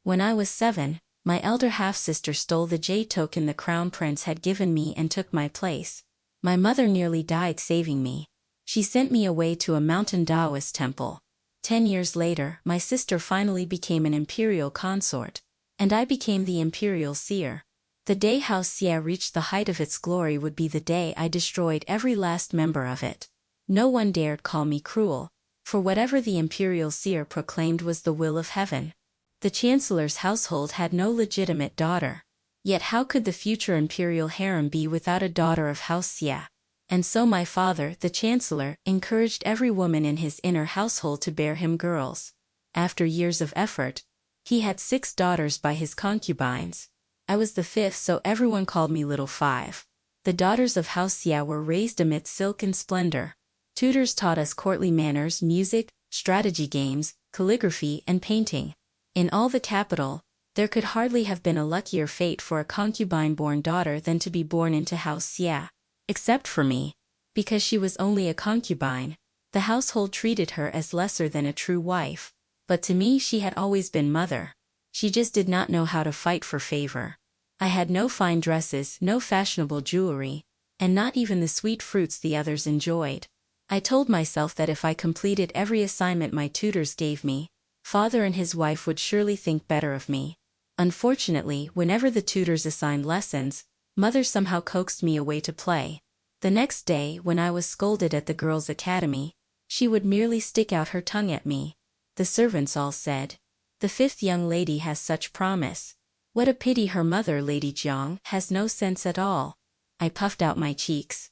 When I was 7, my elder half-sister stole the jade token the crown prince had given me and took my place. My mother nearly died saving me. She sent me away to a mountain Daoist temple. 10 years later, my sister finally became an imperial consort, and I became the Imperial Seer. The day House Xie reached the height of its glory would be the day I destroyed every last member of it. No one dared call me cruel, for whatever the Imperial Seer proclaimed was the will of heaven. The Chancellor's household had no legitimate daughter. Yet how could the future imperial harem be without a daughter of House Sia? And so my father, the Chancellor, encouraged every woman in his inner household to bear him girls. After years of effort, he had 6 daughters by his concubines. I was the 5th, so everyone called me Little Five. The daughters of House Sia were raised amid silk and splendor. Tutors taught us courtly manners, music, strategy games, calligraphy, and painting. In all the capital, there could hardly have been a luckier fate for a concubine-born daughter than to be born into House Xie. Except for me. Because she was only a concubine, the household treated her as lesser than a true wife. But to me she had always been mother. She just did not know how to fight for favor. I had no fine dresses, no fashionable jewelry, and not even the sweet fruits the others enjoyed. I told myself that if I completed every assignment my tutors gave me, father and his wife would surely think better of me. Unfortunately, whenever the tutors assigned lessons, mother somehow coaxed me away to play. The next day, when I was scolded at the girls' academy, she would merely stick out her tongue at me. The servants all said, "The 5th young lady has such promise. What a pity her mother, Lady Jiang, has no sense at all." I puffed out my cheeks.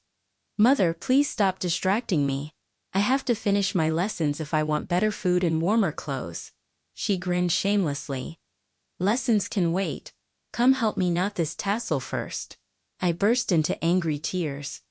"Mother, please stop distracting me. I have to finish my lessons if I want better food and warmer clothes." She grinned shamelessly. "Lessons can wait. Come help me knot this tassel first." I burst into angry tears.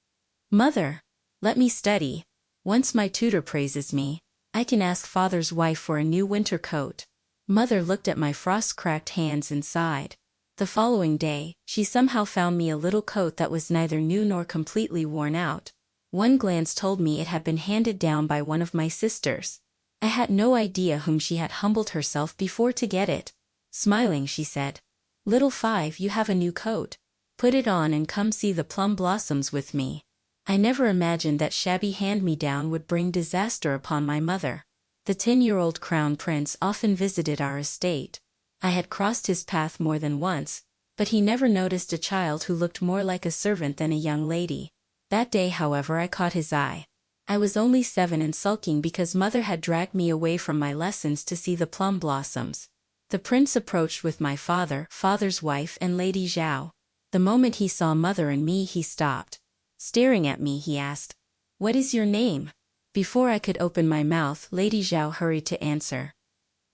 "Mother, let me study. Once my tutor praises me, I can ask father's wife for a new winter coat." Mother looked at my frost-cracked hands and sighed. The following day, she somehow found me a little coat that was neither new nor completely worn out. One glance told me it had been handed down by one of my sisters. I had no idea whom she had humbled herself before to get it. Smiling, she said, "Little Five, you have a new coat. Put it on and come see the plum blossoms with me." I never imagined that shabby hand-me-down would bring disaster upon my mother. The 10-year-old crown prince often visited our estate. I had crossed his path more than once, but he never noticed a child who looked more like a servant than a young lady. That day, however, I caught his eye. I was only 7 and sulking because mother had dragged me away from my lessons to see the plum blossoms. The prince approached with my father, father's wife, and Lady Zhao. The moment he saw mother and me, he stopped. Staring at me, he asked, "What is your name?" Before I could open my mouth, Lady Zhao hurried to answer.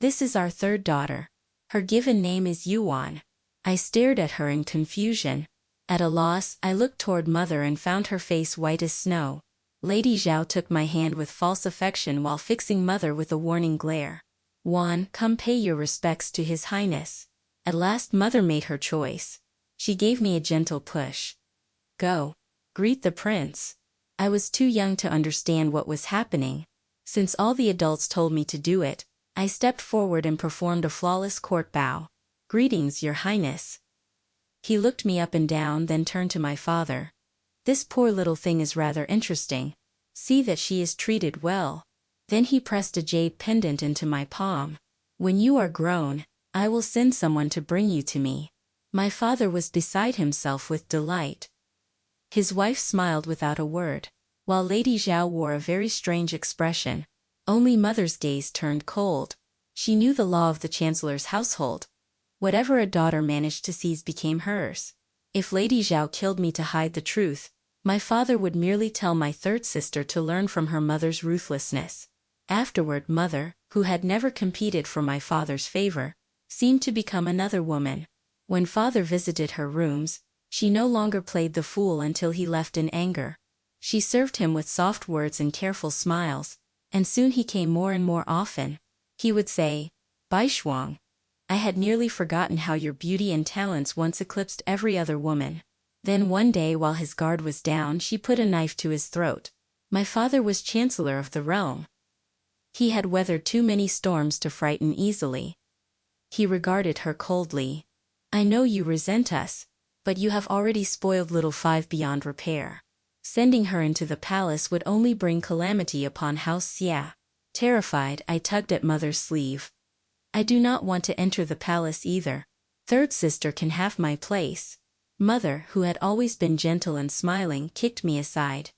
"This is our 3rd daughter. Her given name is Yuan." I stared at her in confusion. At a loss, I looked toward mother and found her face white as snow. Lady Zhao took my hand with false affection while fixing mother with a warning glare. "Yuan, come pay your respects to His Highness." At last mother made her choice. She gave me a gentle push. "Go. Greet the prince." I was too young to understand what was happening. Since all the adults told me to do it, I stepped forward and performed a flawless court bow. "Greetings, Your Highness." He looked me up and down, then turned to my father. "This poor little thing is rather interesting. See that she is treated well." Then he pressed a jade pendant into my palm. "When you are grown, I will send someone to bring you to me." My father was beside himself with delight. His wife smiled without a word, while Lady Zhao wore a very strange expression. Only mother's gaze turned cold. She knew the law of the Chancellor's household. Whatever a daughter managed to seize became hers. If Lady Zhao killed me to hide the truth, my father would merely tell my 3rd sister to learn from her mother's ruthlessness. Afterward, mother, who had never competed for my father's favor, seemed to become another woman. When father visited her rooms, she no longer played the fool until he left in anger. She served him with soft words and careful smiles, and soon he came more and more often. He would say, "Bai Shuang, I had nearly forgotten how your beauty and talents once eclipsed every other woman." Then one day while his guard was down, she put a knife to his throat. My father was chancellor of the realm. He had weathered too many storms to frighten easily. He regarded her coldly. I know you resent us, but you have already spoiled little Five beyond repair. Sending her into the palace would only bring calamity upon House Xie. Terrified, I tugged at Mother's sleeve. I do not want to enter the palace either. Third sister can have my place. Mother, who had always been gentle and smiling, kicked me aside.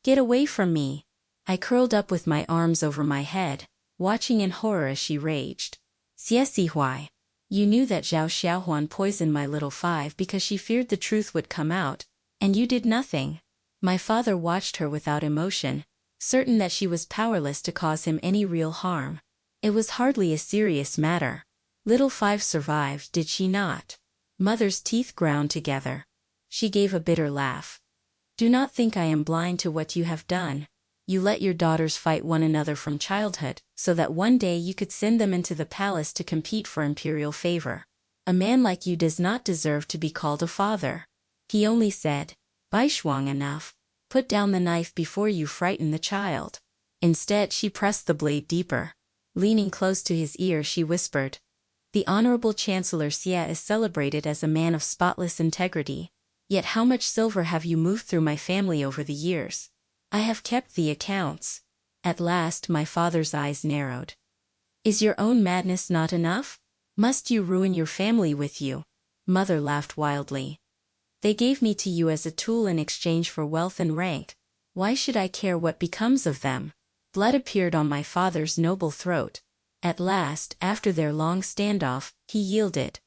Get away from me. I curled up with my arms over my head, watching in horror as she raged. Xie Huai. You knew that Zhao Xiaohuan poisoned my little Five because she feared the truth would come out, and you did nothing. My father watched her without emotion, certain that she was powerless to cause him any real harm. It was hardly a serious matter. Little Five survived, did she not? Mother's teeth ground together. She gave a bitter laugh. Do not think I am blind to what you have done. You let your daughters fight one another from childhood, so that one day you could send them into the palace to compete for imperial favor. A man like you does not deserve to be called a father. He only said, Baishuang enough. Put down the knife before you frighten the child. Instead, she pressed the blade deeper. Leaning close to his ear, she whispered, The Honorable Chancellor Xie is celebrated as a man of spotless integrity. Yet how much silver have you moved through my family over the years? I have kept the accounts. At last my father's eyes narrowed. Is your own madness not enough? Must you ruin your family with you? Mother laughed wildly. They gave me to you as a tool in exchange for wealth and rank. Why should I care what becomes of them? Blood appeared on my father's noble throat. At last, after their long standoff, he yielded.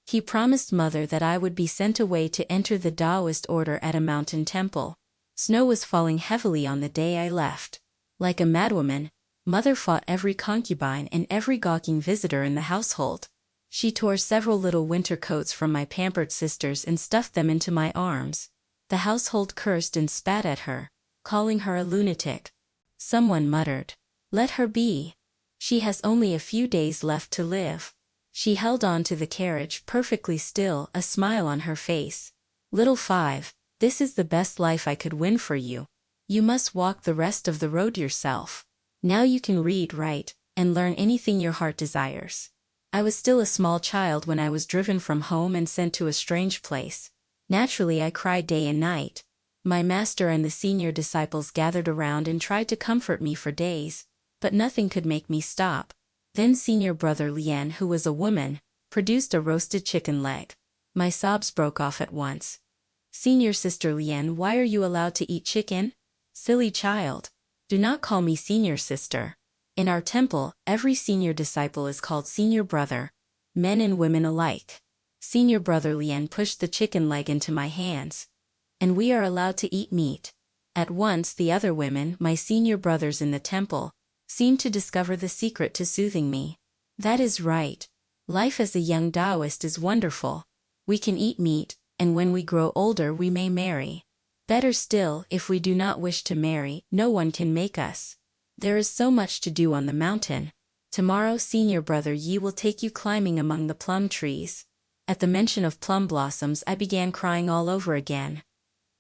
He promised Mother that I would be sent away to enter the Daoist order at a mountain temple. Snow was falling heavily on the day I left. Like a madwoman, Mother fought every concubine and every gawking visitor in the household. She tore several little winter coats from my pampered sisters and stuffed them into my arms. The household cursed and spat at her, calling her a lunatic. Someone muttered, Let her be. She has only a few days left to live. She held on to the carriage, perfectly still, a smile on her face. Little Five, this is the best life I could win for you. You must walk the rest of the road yourself. Now you can read, write, and learn anything your heart desires. I was still a small child when I was driven from home and sent to a strange place. Naturally, I cried day and night. My master and the senior disciples gathered around and tried to comfort me for days, but nothing could make me stop. Then senior brother Lian, who was a woman, produced a roasted chicken leg. My sobs broke off at once. Senior sister Lian, why are you allowed to eat chicken? Silly child. Do not call me senior sister. In our temple, every senior disciple is called senior brother, men and women alike. Senior brother Lian pushed the chicken leg into my hands. And we are allowed to eat meat. At once the other women, my senior brothers in the temple, seemed to discover the secret to soothing me. That is right. Life as a young Daoist is wonderful. We can eat meat, and when we grow older we may marry. Better still, if we do not wish to marry, no one can make us. There is so much to do on the mountain. Tomorrow senior brother Yi will take you climbing among the plum trees. At the mention of plum blossoms I began crying all over again.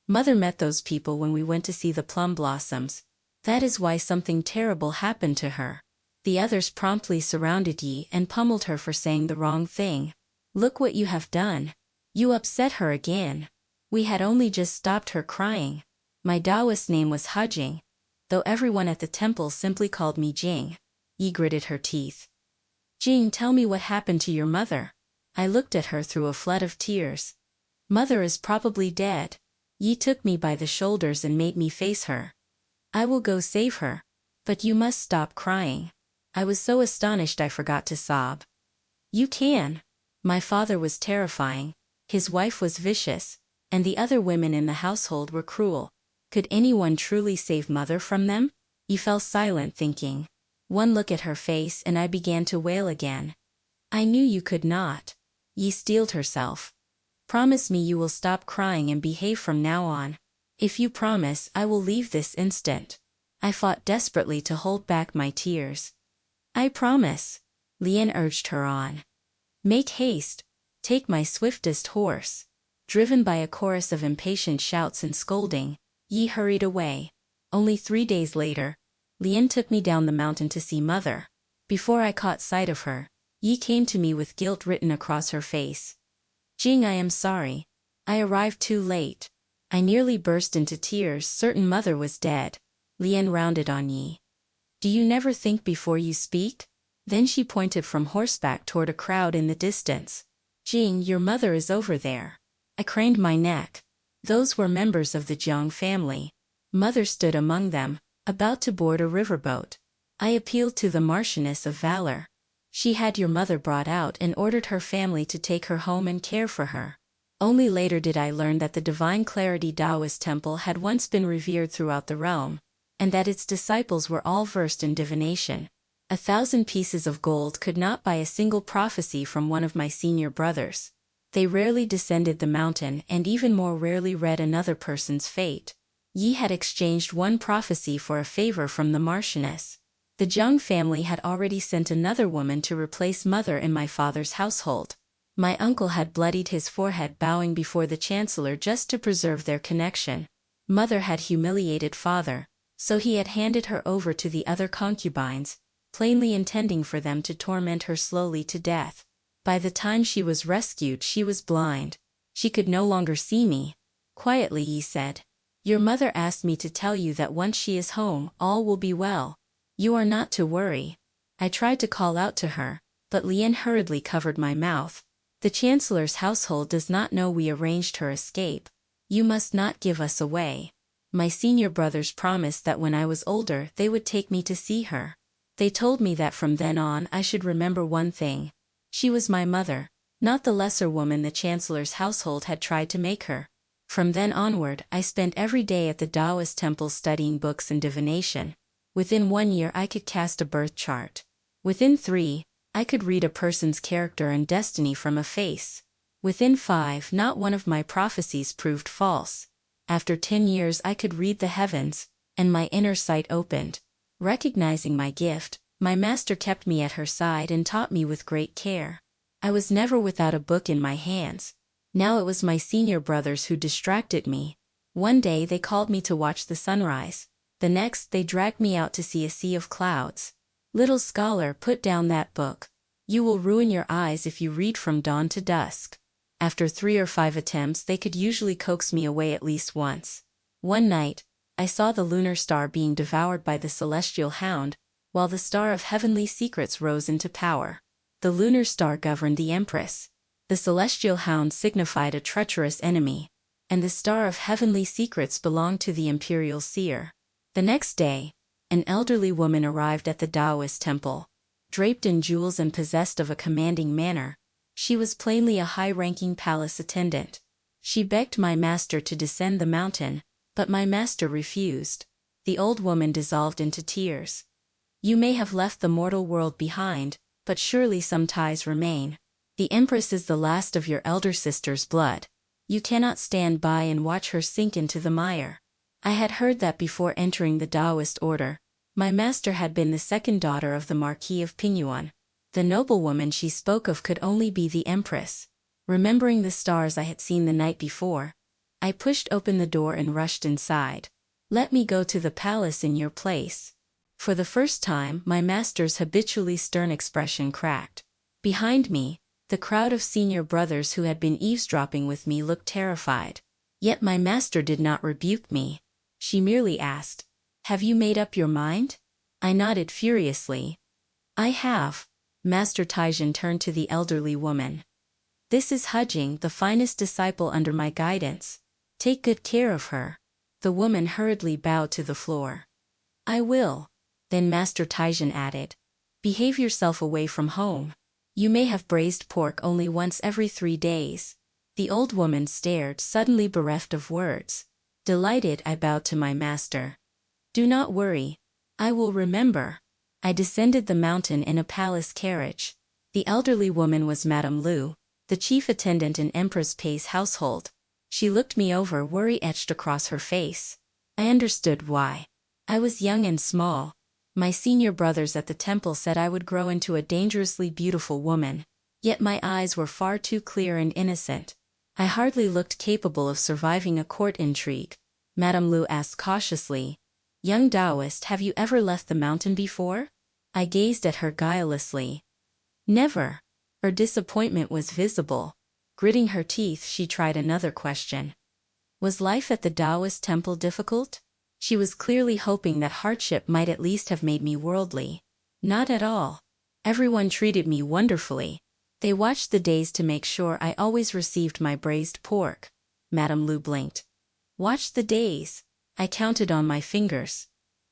Mother met those people when we went to see the plum blossoms. That is why something terrible happened to her. The others promptly surrounded Yi and pummeled her for saying the wrong thing. Look what you have done. You upset her again. We had only just stopped her crying. My Daoist name was Hujing, though everyone at the temple simply called me Jing. Yi gritted her teeth. Jing, tell me what happened to your mother. I looked at her through a flood of tears. Mother is probably dead. Yi took me by the shoulders and made me face her. I will go save her. But you must stop crying. I was so astonished I forgot to sob. You can. My father was terrifying. His wife was vicious, and the other women in the household were cruel. Could anyone truly save Mother from them? Yi fell silent, thinking. One look at her face and I began to wail again. I knew you could not. Yi steeled herself. Promise me you will stop crying and behave from now on. If you promise, I will leave this instant. I fought desperately to hold back my tears. I promise. Lian urged her on. Make haste. Take my swiftest horse. Driven by a chorus of impatient shouts and scolding, Yi hurried away. Only 3 days later, Lian took me down the mountain to see Mother. Before I caught sight of her, Yi came to me with guilt written across her face. Jing, I am sorry. I arrived too late. I nearly burst into tears, certain mother was dead. Lian rounded on Yi. Do you never think before you speak? Then she pointed from horseback toward a crowd in the distance. Jing, your mother is over there. I craned my neck. Those were members of the Jiang family. Mother stood among them, about to board a riverboat. I appealed to the Marchioness of Valor. She had your mother brought out and ordered her family to take her home and care for her. Only later did I learn that the Divine Clarity Daoist temple had once been revered throughout the realm, and that its disciples were all versed in divination. 1,000 pieces of gold could not buy a single prophecy from one of my senior brothers. They rarely descended the mountain and even more rarely read another person's fate. Yi had exchanged one prophecy for a favor from the Marchioness. The Jiang family had already sent another woman to replace mother in my father's household. My uncle had bloodied his forehead bowing before the chancellor just to preserve their connection. Mother had humiliated father, so he had handed her over to the other concubines, plainly intending for them to torment her slowly to death. By the time she was rescued, she was blind. She could no longer see me. Quietly, Yi said. Your mother asked me to tell you that once she is home, all will be well. You are not to worry. I tried to call out to her, but Lian hurriedly covered my mouth. The Chancellor's household does not know we arranged her escape. You must not give us away. My senior brothers promised that when I was older they would take me to see her. They told me that from then on I should remember one thing. She was my mother, not the lesser woman the Chancellor's household had tried to make her. From then onward, I spent every day at the Daoist temple studying books and divination. Within 1 year I could cast a birth chart. Within 3, I could read a person's character and destiny from a face. Within 5, not one of my prophecies proved false. After 10 years I could read the heavens, and my inner sight opened. Recognizing my gift, my master kept me at her side and taught me with great care. I was never without a book in my hands. Now it was my senior brothers who distracted me. One day they called me to watch the sunrise. The next they dragged me out to see a sea of clouds. Little scholar, put down that book. You will ruin your eyes if you read from dawn to dusk. After 3 or 5 attempts they could usually coax me away at least once. One night, I saw the lunar star being devoured by the celestial hound, while the star of heavenly secrets rose into power. The lunar star governed the empress. The celestial hound signified a treacherous enemy, and the star of heavenly secrets belonged to the Imperial Seer. The next day, an elderly woman arrived at the Daoist temple, draped in jewels and possessed of a commanding manner. She was plainly a high-ranking palace attendant. She begged my master to descend the mountain, but my master refused. The old woman dissolved into tears. You may have left the mortal world behind, but surely some ties remain. The Empress is the last of your elder sister's blood. You cannot stand by and watch her sink into the mire. I had heard that before entering the Daoist order, my master had been the second daughter of the Marquis of Pingyuan. The noblewoman she spoke of could only be the Empress. Remembering the stars I had seen the night before, I pushed open the door and rushed inside. Let me go to the palace in your place. For the first time, my master's habitually stern expression cracked. Behind me, the crowd of senior brothers who had been eavesdropping with me looked terrified. Yet my master did not rebuke me. She merely asked, "Have you made up your mind?" I nodded furiously. "I have." Master Taijin turned to the elderly woman. "This is Hujing, the finest disciple under my guidance. Take good care of her." The woman hurriedly bowed to the floor. "I will." Then Master Taijin added, "Behave yourself away from home. You may have braised pork only once every 3 days. The old woman stared, suddenly bereft of words. Delighted, I bowed to my master. "Do not worry. I will remember." I descended the mountain in a palace carriage. The elderly woman was Madame Lu, the chief attendant in Empress Pei's household. She looked me over, worry etched across her face. I understood why. I was young and small. My senior brothers at the temple said I would grow into a dangerously beautiful woman. Yet my eyes were far too clear and innocent. I hardly looked capable of surviving a court intrigue. Madame Lu asked cautiously, "Young Daoist, have you ever left the mountain before?" I gazed at her guilelessly. Never. Her disappointment was visible. Gritting her teeth, she tried another question. Was life at the Daoist temple difficult? She was clearly hoping that hardship might at least have made me worldly. Not at all. Everyone treated me wonderfully. They watched the days to make sure I always received my braised pork. Madame Lu blinked. Watch the days. I counted on my fingers.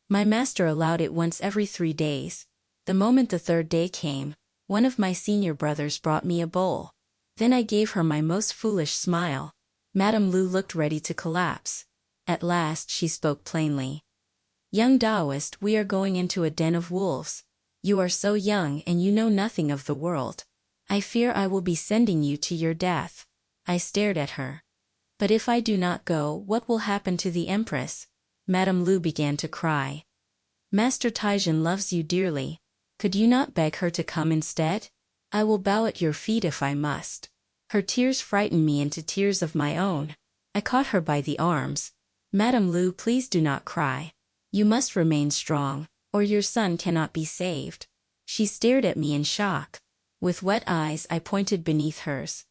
My master allowed it once every 3 days. The moment the 3rd day came, one of my senior brothers brought me a bowl. Then I gave her my most foolish smile. Madame Lu looked ready to collapse. At last she spoke plainly. Young Daoist, we are going into a den of wolves. You are so young and you know nothing of the world. I fear I will be sending you to your death. I stared at her. But if I do not go, what will happen to the Empress? Madame Lu began to cry. Master Taijin loves you dearly. Could you not beg her to come instead? I will bow at your feet if I must. Her tears frightened me into tears of my own. I caught her by the arms. Madame Lu, please do not cry. You must remain strong, or your son cannot be saved. She stared at me in shock. With wet eyes I pointed beneath hers.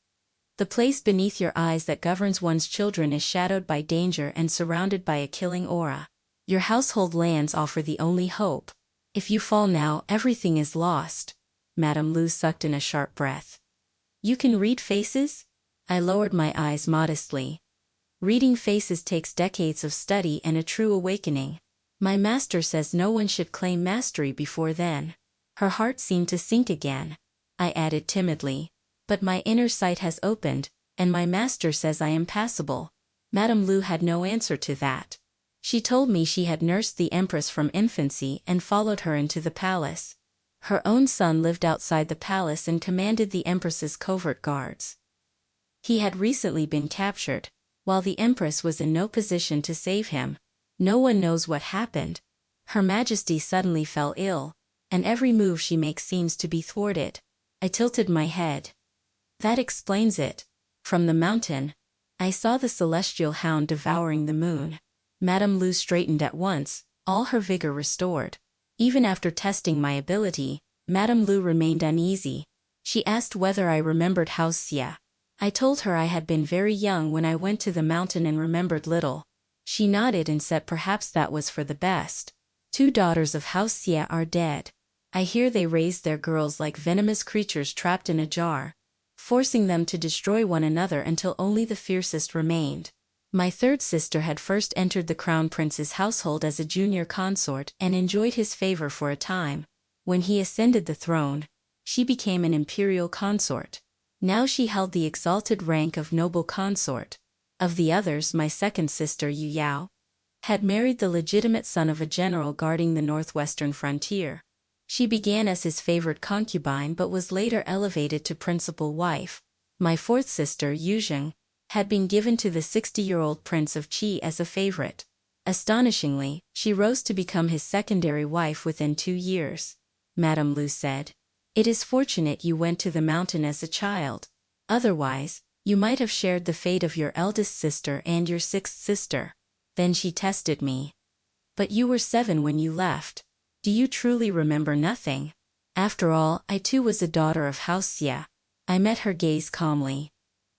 The place beneath your eyes that governs one's children is shadowed by danger and surrounded by a killing aura. Your household lands offer the only hope. If you fall now, everything is lost. Madame Lu sucked in a sharp breath. You can read faces? I lowered my eyes modestly. Reading faces takes decades of study and a true awakening. My master says no one should claim mastery before then. Her heart seemed to sink again. I added timidly. But my inner sight has opened, and my master says I am passable. Madame Lu had no answer to that. She told me she had nursed the Empress from infancy and followed her into the palace. Her own son lived outside the palace and commanded the Empress's covert guards. He had recently been captured, while the Empress was in no position to save him. No one knows what happened. Her Majesty suddenly fell ill, and every move she makes seems to be thwarted. I tilted my head. That explains it. From the mountain, I saw the celestial hound devouring the moon. Madame Lu straightened at once, all her vigor restored. Even after testing my ability, Madame Lu remained uneasy. She asked whether I remembered House Sia. I told her I had been very young when I went to the mountain and remembered little. She nodded and said perhaps that was for the best. 2 daughters of House Xie are dead. I hear they raised their girls like venomous creatures trapped in a jar, forcing them to destroy one another until only the fiercest remained. My 3rd sister had first entered the crown prince's household as a junior consort and enjoyed his favor for a time. When he ascended the throne, she became an imperial consort. Now she held the exalted rank of noble consort. Of the others, my 2nd sister Yu Yao had married the legitimate son of a general guarding the northwestern frontier. She began as his favored concubine but was later elevated to principal wife. My 4th sister, Yuzheng, had been given to the 60-year-old Prince of Qi as a favorite. Astonishingly, she rose to become his secondary wife within 2 years. Madame Lu said, "It is fortunate you went to the mountain as a child. Otherwise, you might have shared the fate of your eldest sister and your 6th sister." Then she tested me. "But you were 7 when you left. Do you truly remember nothing?" After all, I too was a daughter of House Sia. I met her gaze calmly.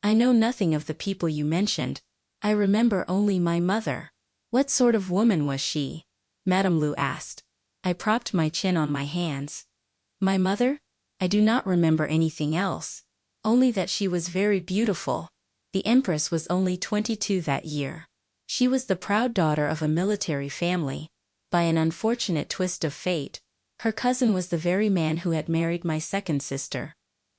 "I know nothing of the people you mentioned. I remember only my mother." "What sort of woman was she?" Madame Lu asked. I propped my chin on my hands. "My mother? I do not remember anything else. Only that she was very beautiful. The Empress was only 22 that year. She was the proud daughter of a military family. By an unfortunate twist of fate, her cousin was the very man who had married my 2nd sister.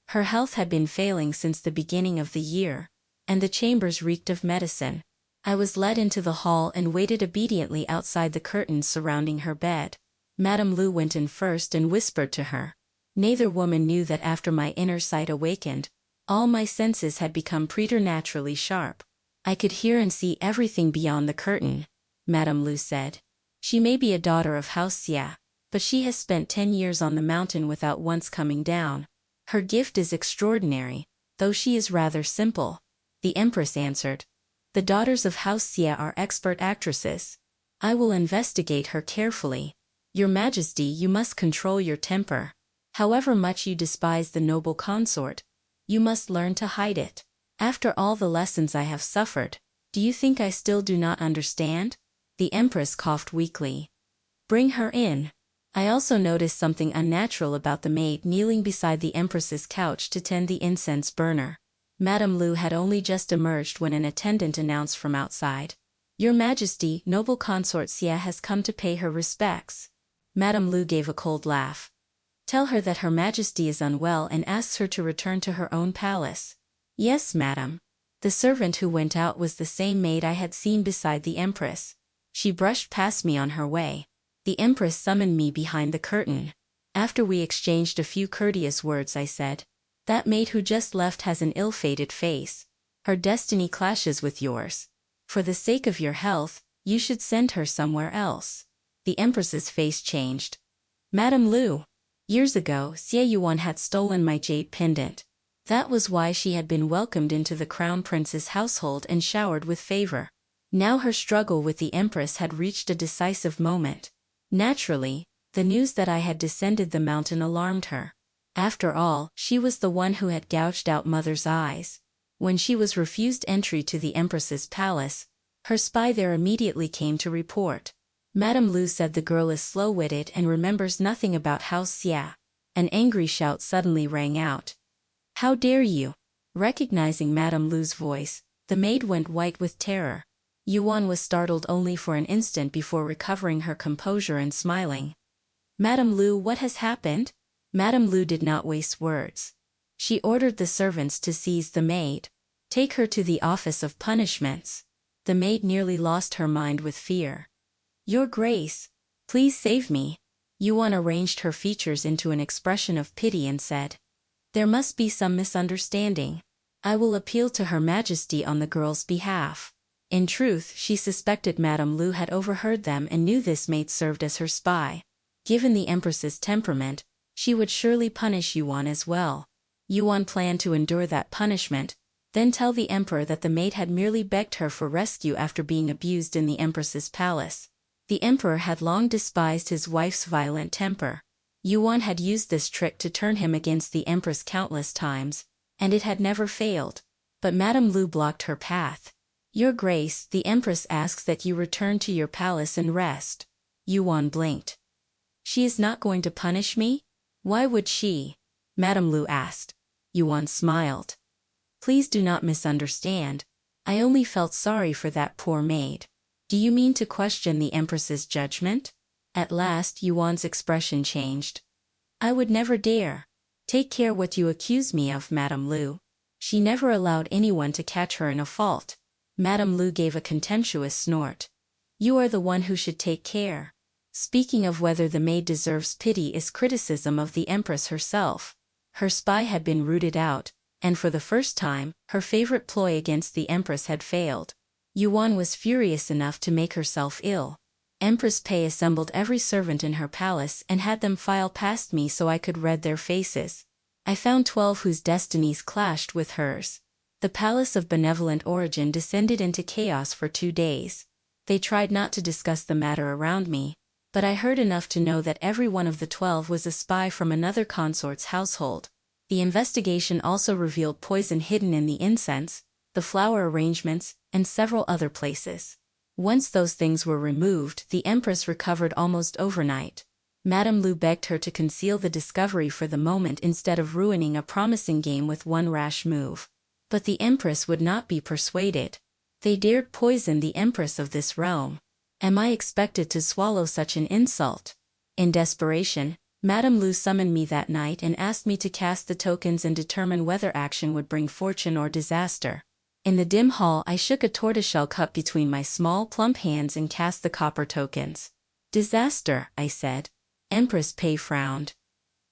Her health had been failing since the beginning of the year, and the chambers reeked of medicine. I was led into the hall and waited obediently outside the curtains surrounding her bed. Madame Lu went in first and whispered to her. Neither woman knew that after my inner sight awakened, all my senses had become preternaturally sharp. I could hear and see everything beyond the curtain. Madame Lu said, "She may be a daughter of House Sia, but she has spent 10 years on the mountain without once coming down. Her gift is extraordinary, though she is rather simple." The Empress answered, "The daughters of House Sia are expert actresses. I will investigate her carefully. Your Majesty, you must control your temper." However much you despise the noble consort, you must learn to hide it. After all the lessons I have suffered, do you think I still do not understand?" The Empress coughed weakly. "Bring her in." I also noticed something unnatural about the maid kneeling beside the Empress's couch to tend the incense burner. Madame Lu had only just emerged when an attendant announced from outside, "Your Majesty, noble consort Xie has come to pay her respects." Madame Lu gave a cold laugh. "Tell her that Her Majesty is unwell and asks her to return to her own palace." "Yes, madam." The servant who went out was the same maid I had seen beside the Empress. She brushed past me on her way. The Empress summoned me behind the curtain. After we exchanged a few courteous words, I said, "That maid who just left has an ill-fated face. Her destiny clashes with yours. For the sake of your health, you should send her somewhere else." The Empress's face changed. "Madame Lu, years ago, Xie Yuan had stolen my jade pendant. That was why she had been welcomed into the Crown Prince's household and showered with favor. Now her struggle with the Empress had reached a decisive moment. Naturally, the news that I had descended the mountain alarmed her. After all, she was the one who had gouged out Mother's eyes. When she was refused entry to the Empress's palace, her spy there immediately came to report. Madame Lu said the girl is slow-witted and remembers nothing about House Xie." An angry shout suddenly rang out. "How dare you?" Recognizing Madame Lu's voice, the maid went white with terror. Yuan was startled only for an instant before recovering her composure and smiling. "Madame Lu, what has happened?" Madame Lu did not waste words. She ordered the servants to seize the maid. "Take her to the Office of Punishments." The maid nearly lost her mind with fear. "Your Grace, please save me." Yuan arranged her features into an expression of pity and said, "There must be some misunderstanding. I will appeal to Her Majesty on the girl's behalf." In truth, she suspected Madame Lu had overheard them and knew this maid served as her spy. Given the Empress's temperament, she would surely punish Yuan as well. Yuan planned to endure that punishment, then tell the Emperor that the maid had merely begged her for rescue after being abused in the Empress's palace. The Emperor had long despised his wife's violent temper. Yuan had used this trick to turn him against the Empress countless times, and it had never failed. But Madame Lu blocked her path. "Your Grace, the Empress asks that you return to your palace and rest." Yuan blinked. "She is not going to punish me? Why would she?" Madame Lu asked. Yuan smiled. "Please do not misunderstand. I only felt sorry for that poor maid." "Do you mean to question the Empress's judgment?" At last Yuan's expression changed. "I would never dare. Take care what you accuse me of, Madame Lu. She never allowed anyone to catch her in a fault." Madame Lu gave a contemptuous snort. "You are the one who should take care. Speaking of whether the maid deserves pity is criticism of the Empress herself. Her spy had been rooted out, and for the first time, her favorite ploy against the Empress had failed. Yuan was furious enough to make herself ill. Empress Pei assembled every servant in her palace and had them file past me so I could read their faces. I found 12 whose destinies clashed with hers. The palace of benevolent origin descended into chaos for 2 days. They tried not to discuss the matter around me, but I heard enough to know that every one of the 12 was a spy from another consort's household. The investigation also revealed poison hidden in the incense, the flower arrangements, and several other places. Once those things were removed, the Empress recovered almost overnight. Madame Lu begged her to conceal the discovery for the moment instead of ruining a promising game with one rash move. But the Empress would not be persuaded. They dared poison the Empress of this realm. Am I expected to swallow such an insult? In desperation, Madame Lu summoned me that night and asked me to cast the tokens and determine whether action would bring fortune or disaster. In the dim hall, I shook a tortoiseshell cup between my small, plump hands and cast the copper tokens. "Disaster," I said. Empress Pei frowned.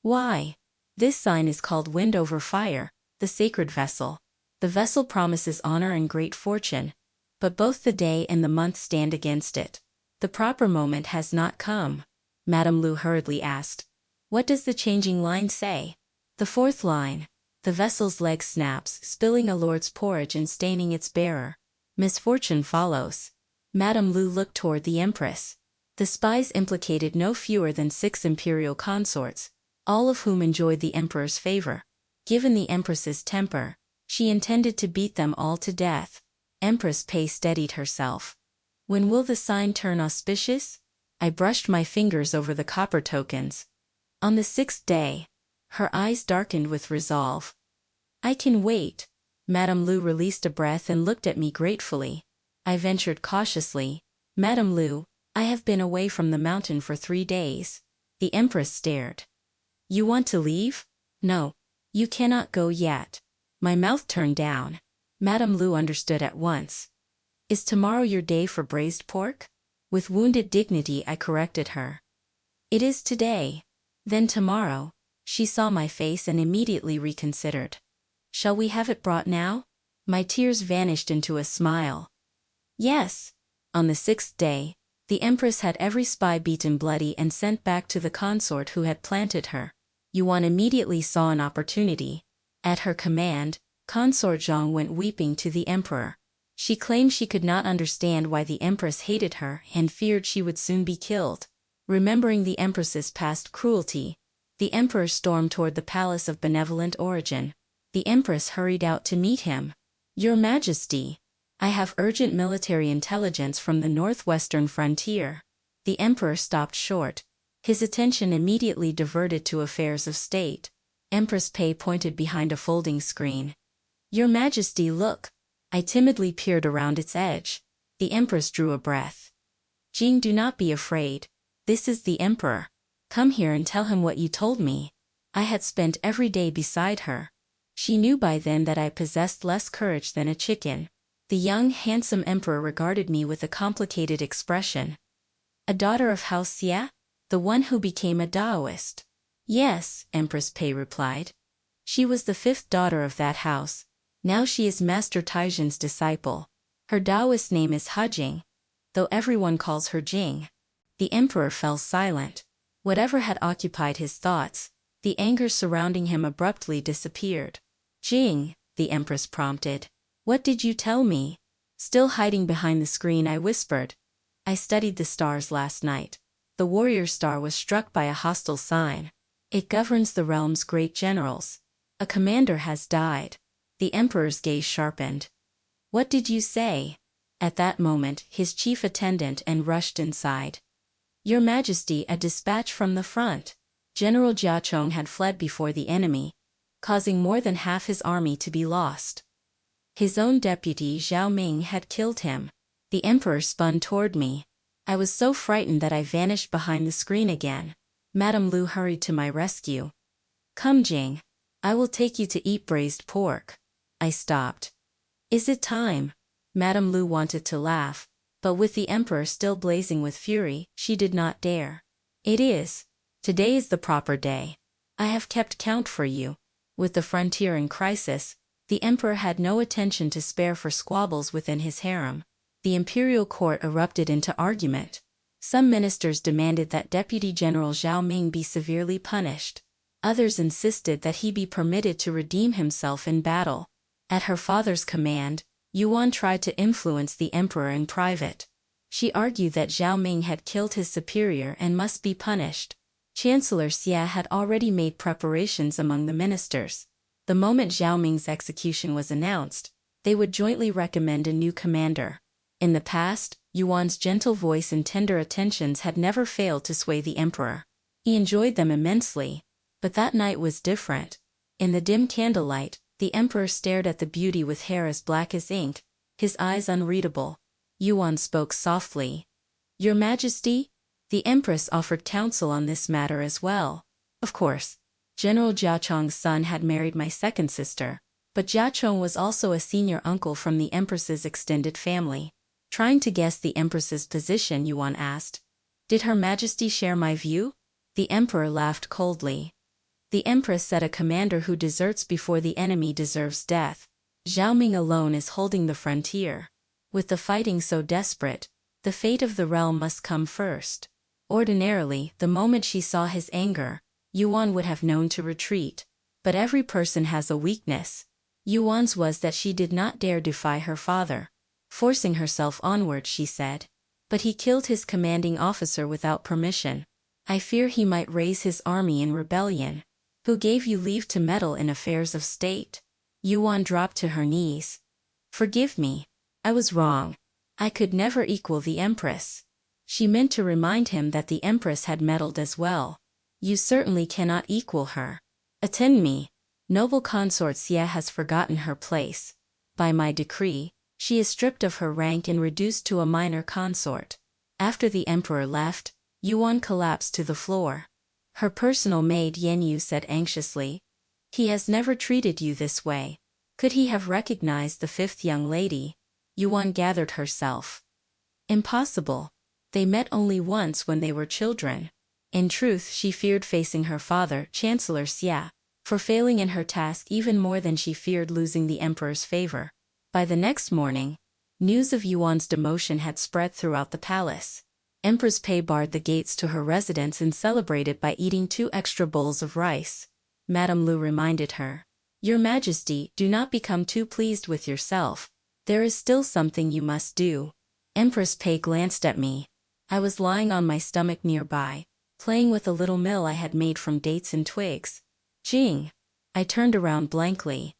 "Why?" "This sign is called Wind Over Fire, the sacred vessel. The vessel promises honor and great fortune, but both the day and the month stand against it. The proper moment has not come." Madame Lu hurriedly asked, "What does the changing line say?" "The 4th line. The vessel's leg snaps, spilling a lord's porridge and staining its bearer. Misfortune follows." Madame Lu looked toward the Empress. The spies implicated no fewer than 6 imperial consorts. all of whom enjoyed the emperor's favor. Given the empress's temper, she intended to beat them all to death. Empress Pei steadied herself. When will the sign turn auspicious? I brushed my fingers over the copper tokens. On the 6th day. Her eyes darkened with resolve. I can wait. Madame Lu released a breath and looked at me gratefully. I ventured cautiously. Madame Lu, I have been away from the mountain for 3 days. The empress stared. You want to leave? No. You cannot go yet. My mouth turned down. Madame Lu understood at once. Is tomorrow your day for braised pork? With wounded dignity I corrected her. It is today. Then tomorrow. She saw my face and immediately reconsidered. Shall we have it brought now? My tears vanished into a smile. Yes. On the 6th day, the empress had every spy beaten bloody and sent back to the consort who had planted her. Yuan immediately saw an opportunity. At her command, consort Zhang went weeping to the emperor. She claimed she could not understand why the empress hated her and feared she would soon be killed. Remembering the empress's past cruelty, the emperor stormed toward the palace of benevolent origin. The empress hurried out to meet him. Your Majesty, I have urgent military intelligence from the northwestern frontier. The emperor stopped short. His attention immediately diverted to affairs of state. Empress Pei pointed behind a folding screen. Your Majesty, look. I timidly peered around its edge. The empress drew a breath. Jing, do not be afraid. This is the emperor. Come here and tell him what you told me. I had spent every day beside her. She knew by then that I possessed less courage than a chicken. The young, handsome emperor regarded me with a complicated expression. A daughter of House Xie? The one who became a Daoist? Yes, Empress Pei replied. She was the 5th daughter of that house. Now she is Master Taijin's disciple. Her Daoist name is Hajing, though everyone calls her Jing. The emperor fell silent. Whatever had occupied his thoughts, the anger surrounding him abruptly disappeared. Jing, the empress prompted. What did you tell me? Still hiding behind the screen, I whispered. I studied the stars last night. The warrior star was struck by a hostile sign. It governs the realm's great generals. A commander has died. The emperor's gaze sharpened. What did you say? At that moment, his chief attendant rushed inside. Your Majesty, a dispatch from the front. General Jiachong had fled before the enemy, causing more than half his army to be lost. His own deputy Zhao Ming had killed him. The emperor spun toward me. I was so frightened that I vanished behind the screen again. Madame Lu hurried to my rescue. Come, Jing. I will take you to eat braised pork. I stopped. Is it time? Madame Lu wanted to laugh, but with the emperor still blazing with fury, she did not dare. It is. Today is the proper day. I have kept count for you. With the frontier in crisis, the emperor had no attention to spare for squabbles within his harem. The imperial court erupted into argument. Some ministers demanded that Deputy General Zhao Ming be severely punished. Others insisted that he be permitted to redeem himself in battle. At her father's command, Yuan tried to influence the emperor in private. She argued that Zhao Ming had killed his superior and must be punished. Chancellor Xie had already made preparations among the ministers. The moment Zhao Ming's execution was announced, they would jointly recommend a new commander. In the past, Yuan's gentle voice and tender attentions had never failed to sway the emperor. He enjoyed them immensely. But that night was different. In the dim candlelight, the emperor stared at the beauty with hair as black as ink, his eyes unreadable. Yuan spoke softly. Your Majesty? The empress offered counsel on this matter as well. Of course. General Jiachong's son had married my second sister, but Jiachong was also a senior uncle from the empress's extended family. Trying to guess the empress's position, Yuan asked. Did Her Majesty share my view? The emperor laughed coldly. The empress said a commander who deserts before the enemy deserves death. Zhao Ming alone is holding the frontier. With the fighting so desperate, the fate of the realm must come first. Ordinarily, the moment she saw his anger, Yuan would have known to retreat. But every person has a weakness. Yuan's was that she did not dare defy her father. Forcing herself onward, she said. But he killed his commanding officer without permission. I fear he might raise his army in rebellion. Who gave you leave to meddle in affairs of state? Yuan dropped to her knees. Forgive me. I was wrong. I could never equal the Empress. She meant to remind him that the Empress had meddled as well. You certainly cannot equal her. Attend me. Noble consort Xie has forgotten her place. By my decree, she is stripped of her rank and reduced to a minor consort. After the emperor left, Yuan collapsed to the floor. Her personal maid Yanyu said anxiously. He has never treated you this way. Could he have recognized the fifth young lady? Yuan gathered herself. Impossible. They met only once when they were children. In truth, she feared facing her father, Chancellor Xie, for failing in her task even more than she feared losing the emperor's favor. By the next morning, news of Yuan's demotion had spread throughout the palace. Empress Pei barred the gates to her residence and celebrated by eating 2 extra bowls of rice. Madame Lu reminded her. Your Majesty, do not become too pleased with yourself. There is still something you must do. Empress Pei glanced at me. I was lying on my stomach nearby, playing with a little mill I had made from dates and twigs. Jing. I turned around blankly.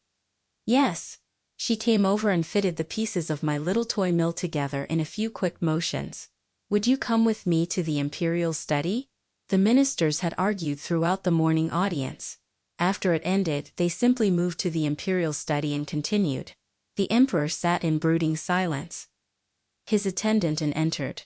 Yes. She came over and fitted the pieces of my little toy mill together in a few quick motions. Would you come with me to the imperial study? The ministers had argued throughout the morning audience. After it ended, they simply moved to the imperial study and continued. The emperor sat in brooding silence. His attendant entered.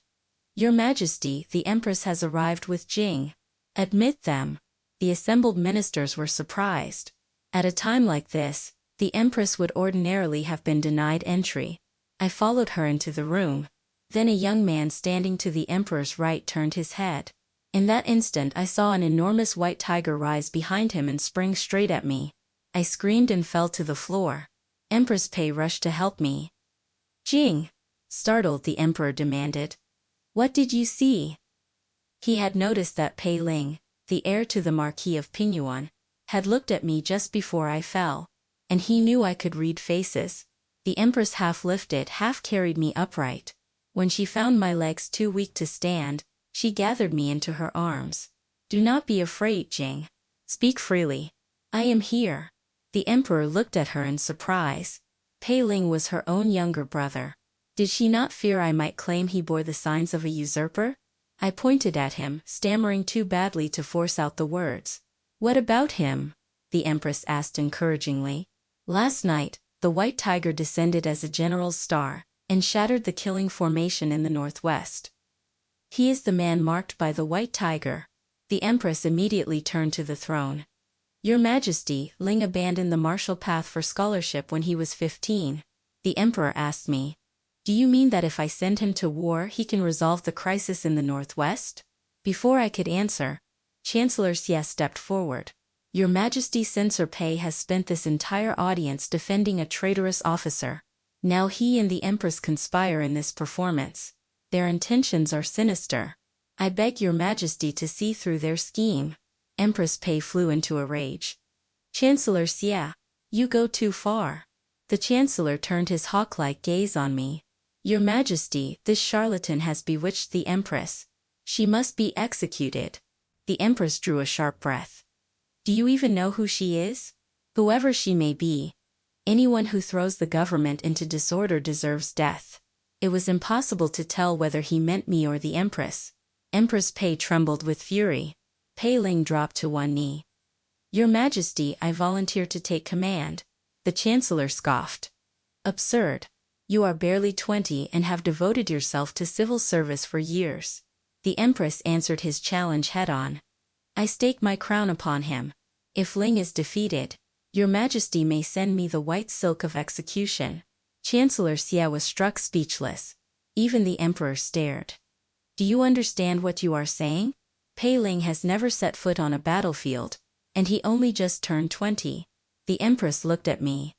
Your Majesty, the empress has arrived with Jing. Admit them. The assembled ministers were surprised. At a time like this, the empress would ordinarily have been denied entry. I followed her into the room. Then a young man standing to the emperor's right turned his head. In that instant I saw an enormous white tiger rise behind him and spring straight at me. I screamed and fell to the floor. Empress Pei rushed to help me. Jing! Startled, the emperor demanded. What did you see? He had noticed that Pei Ling, the heir to the Marquis of Pingyuan, had looked at me just before I fell. And he knew I could read faces. The empress half lifted, half carried me upright. When she found my legs too weak to stand, she gathered me into her arms. Do not be afraid, Jing. Speak freely. I am here. The emperor looked at her in surprise. Pei Ling was her own younger brother. Did she not fear I might claim he bore the signs of a usurper? I pointed at him, stammering too badly to force out the words. What about him? The empress asked encouragingly. Last night, the white tiger descended as a general's star, and shattered the killing formation in the northwest. He is the man marked by the white tiger. The empress immediately turned to the throne. Your Majesty, Ling abandoned the martial path for scholarship when he was 15. The emperor asked me. Do you mean that if I send him to war he can resolve the crisis in the northwest? Before I could answer, Chancellor Xie stepped forward. Your Majesty, Censor Pei has spent this entire audience defending a traitorous officer. Now he and the Empress conspire in this performance. Their intentions are sinister. I beg your Majesty to see through their scheme. Empress Pei flew into a rage. Chancellor Xie, you go too far. The Chancellor turned his hawk-like gaze on me. Your Majesty, this charlatan has bewitched the Empress. She must be executed. The Empress drew a sharp breath. Do you even know who she is? Whoever she may be. Anyone who throws the government into disorder deserves death. It was impossible to tell whether he meant me or the Empress. Empress Pei trembled with fury. Pei Ling dropped to one knee. Your Majesty, I volunteer to take command. The Chancellor scoffed. Absurd. You are barely 20 and have devoted yourself to civil service for years. The Empress answered his challenge head-on. I stake my crown upon him. If Ling is defeated, your Majesty may send me the white silk of execution. Chancellor Xie was struck speechless. Even the Emperor stared. Do you understand what you are saying? Pei Ling has never set foot on a battlefield, and he only just turned 20. The Empress looked at me.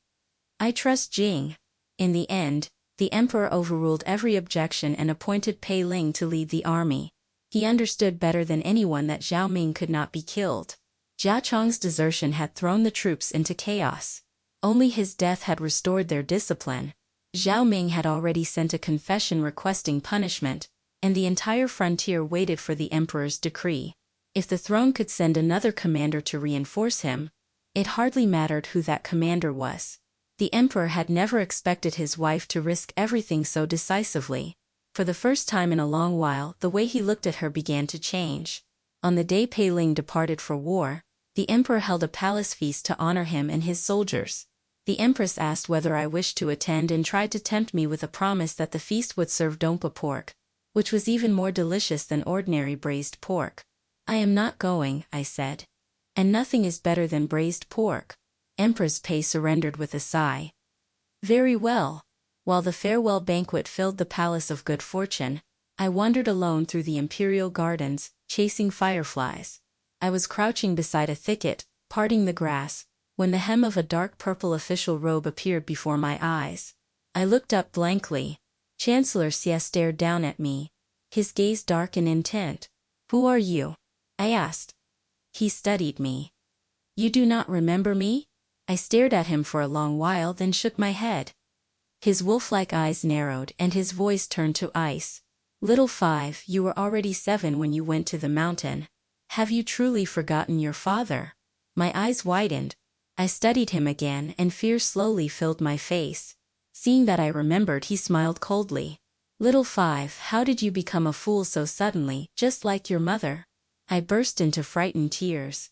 I trust Jing. In the end, the Emperor overruled every objection and appointed Pei Ling to lead the army. He understood better than anyone that Zhao Ming could not be killed. Jia Chong's desertion had thrown the troops into chaos. Only his death had restored their discipline. Zhao Ming had already sent a confession requesting punishment, and the entire frontier waited for the emperor's decree. If the throne could send another commander to reinforce him, it hardly mattered who that commander was. The emperor had never expected his wife to risk everything so decisively. For the first time in a long while, the way he looked at her began to change. On the day Pei Ling departed for war, the emperor held a palace feast to honor him and his soldiers. The empress asked whether I wished to attend and tried to tempt me with a promise that the feast would serve dompa pork, which was even more delicious than ordinary braised pork. I am not going, I said. And nothing is better than braised pork. Empress Pei surrendered with a sigh. Very well. While the farewell banquet filled the Palace of Good Fortune, I wandered alone through the imperial gardens, chasing fireflies. I was crouching beside a thicket, parting the grass, when the hem of a dark purple official robe appeared before my eyes. I looked up blankly. Chancellor Xie stared down at me, his gaze dark and intent. Who are you? I asked. He studied me. You do not remember me? I stared at him for a long while, then shook my head. His wolf-like eyes narrowed and his voice turned to ice. Little five, you were already 7 when you went to the mountain. Have you truly forgotten your father? My eyes widened. I studied him again and fear slowly filled my face. Seeing that I remembered, he smiled coldly. Little five, how did you become a fool so suddenly, just like your mother? I burst into frightened tears.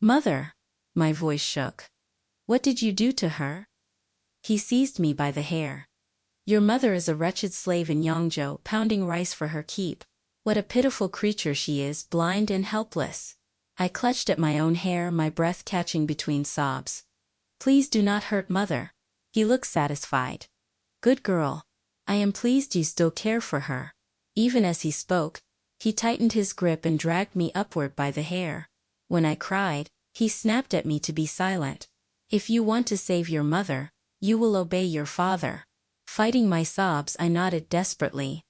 Mother! My voice shook. What did you do to her? He seized me by the hair. Your mother is a wretched slave in Yangzhou, pounding rice for her keep. What a pitiful creature she is, blind and helpless. I clutched at my own hair, my breath catching between sobs. Please do not hurt mother. He looked satisfied. Good girl. I am pleased you still care for her. Even as he spoke, he tightened his grip and dragged me upward by the hair. When I cried, he snapped at me to be silent. If you want to save your mother, you will obey your father. Fighting my sobs, I nodded desperately.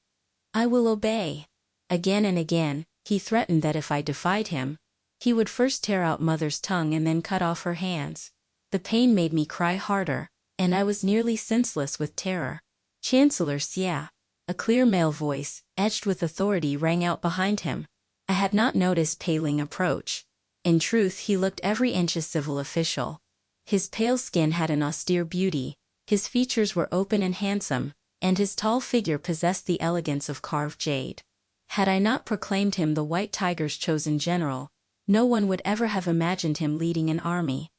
I will obey. Again and again, he threatened that if I defied him, he would first tear out mother's tongue and then cut off her hands. The pain made me cry harder, and I was nearly senseless with terror. Chancellor Xie. A clear male voice, edged with authority, rang out behind him. I had not noticed Pei Ling approach. In truth, he looked every inch a civil official. His pale skin had an austere beauty, his features were open and handsome, and his tall figure possessed the elegance of carved jade. Had I not proclaimed him the White Tiger's chosen general, no one would ever have imagined him leading an army.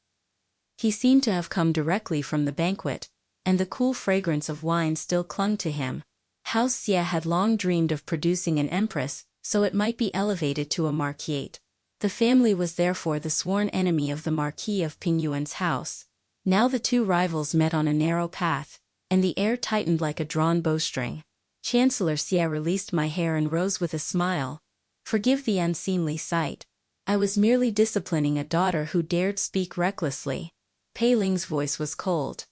He seemed to have come directly from the banquet, and the cool fragrance of wine still clung to him. House Sia had long dreamed of producing an empress, so it might be elevated to a marquisate. The family was therefore the sworn enemy of the Marquis of Pingyuan's house. Now the two rivals met on a narrow path, and the air tightened like a drawn bowstring. Chancellor Xie released my hair and rose with a smile. Forgive the unseemly sight. I was merely disciplining a daughter who dared speak recklessly. Pei Ling's voice was cold.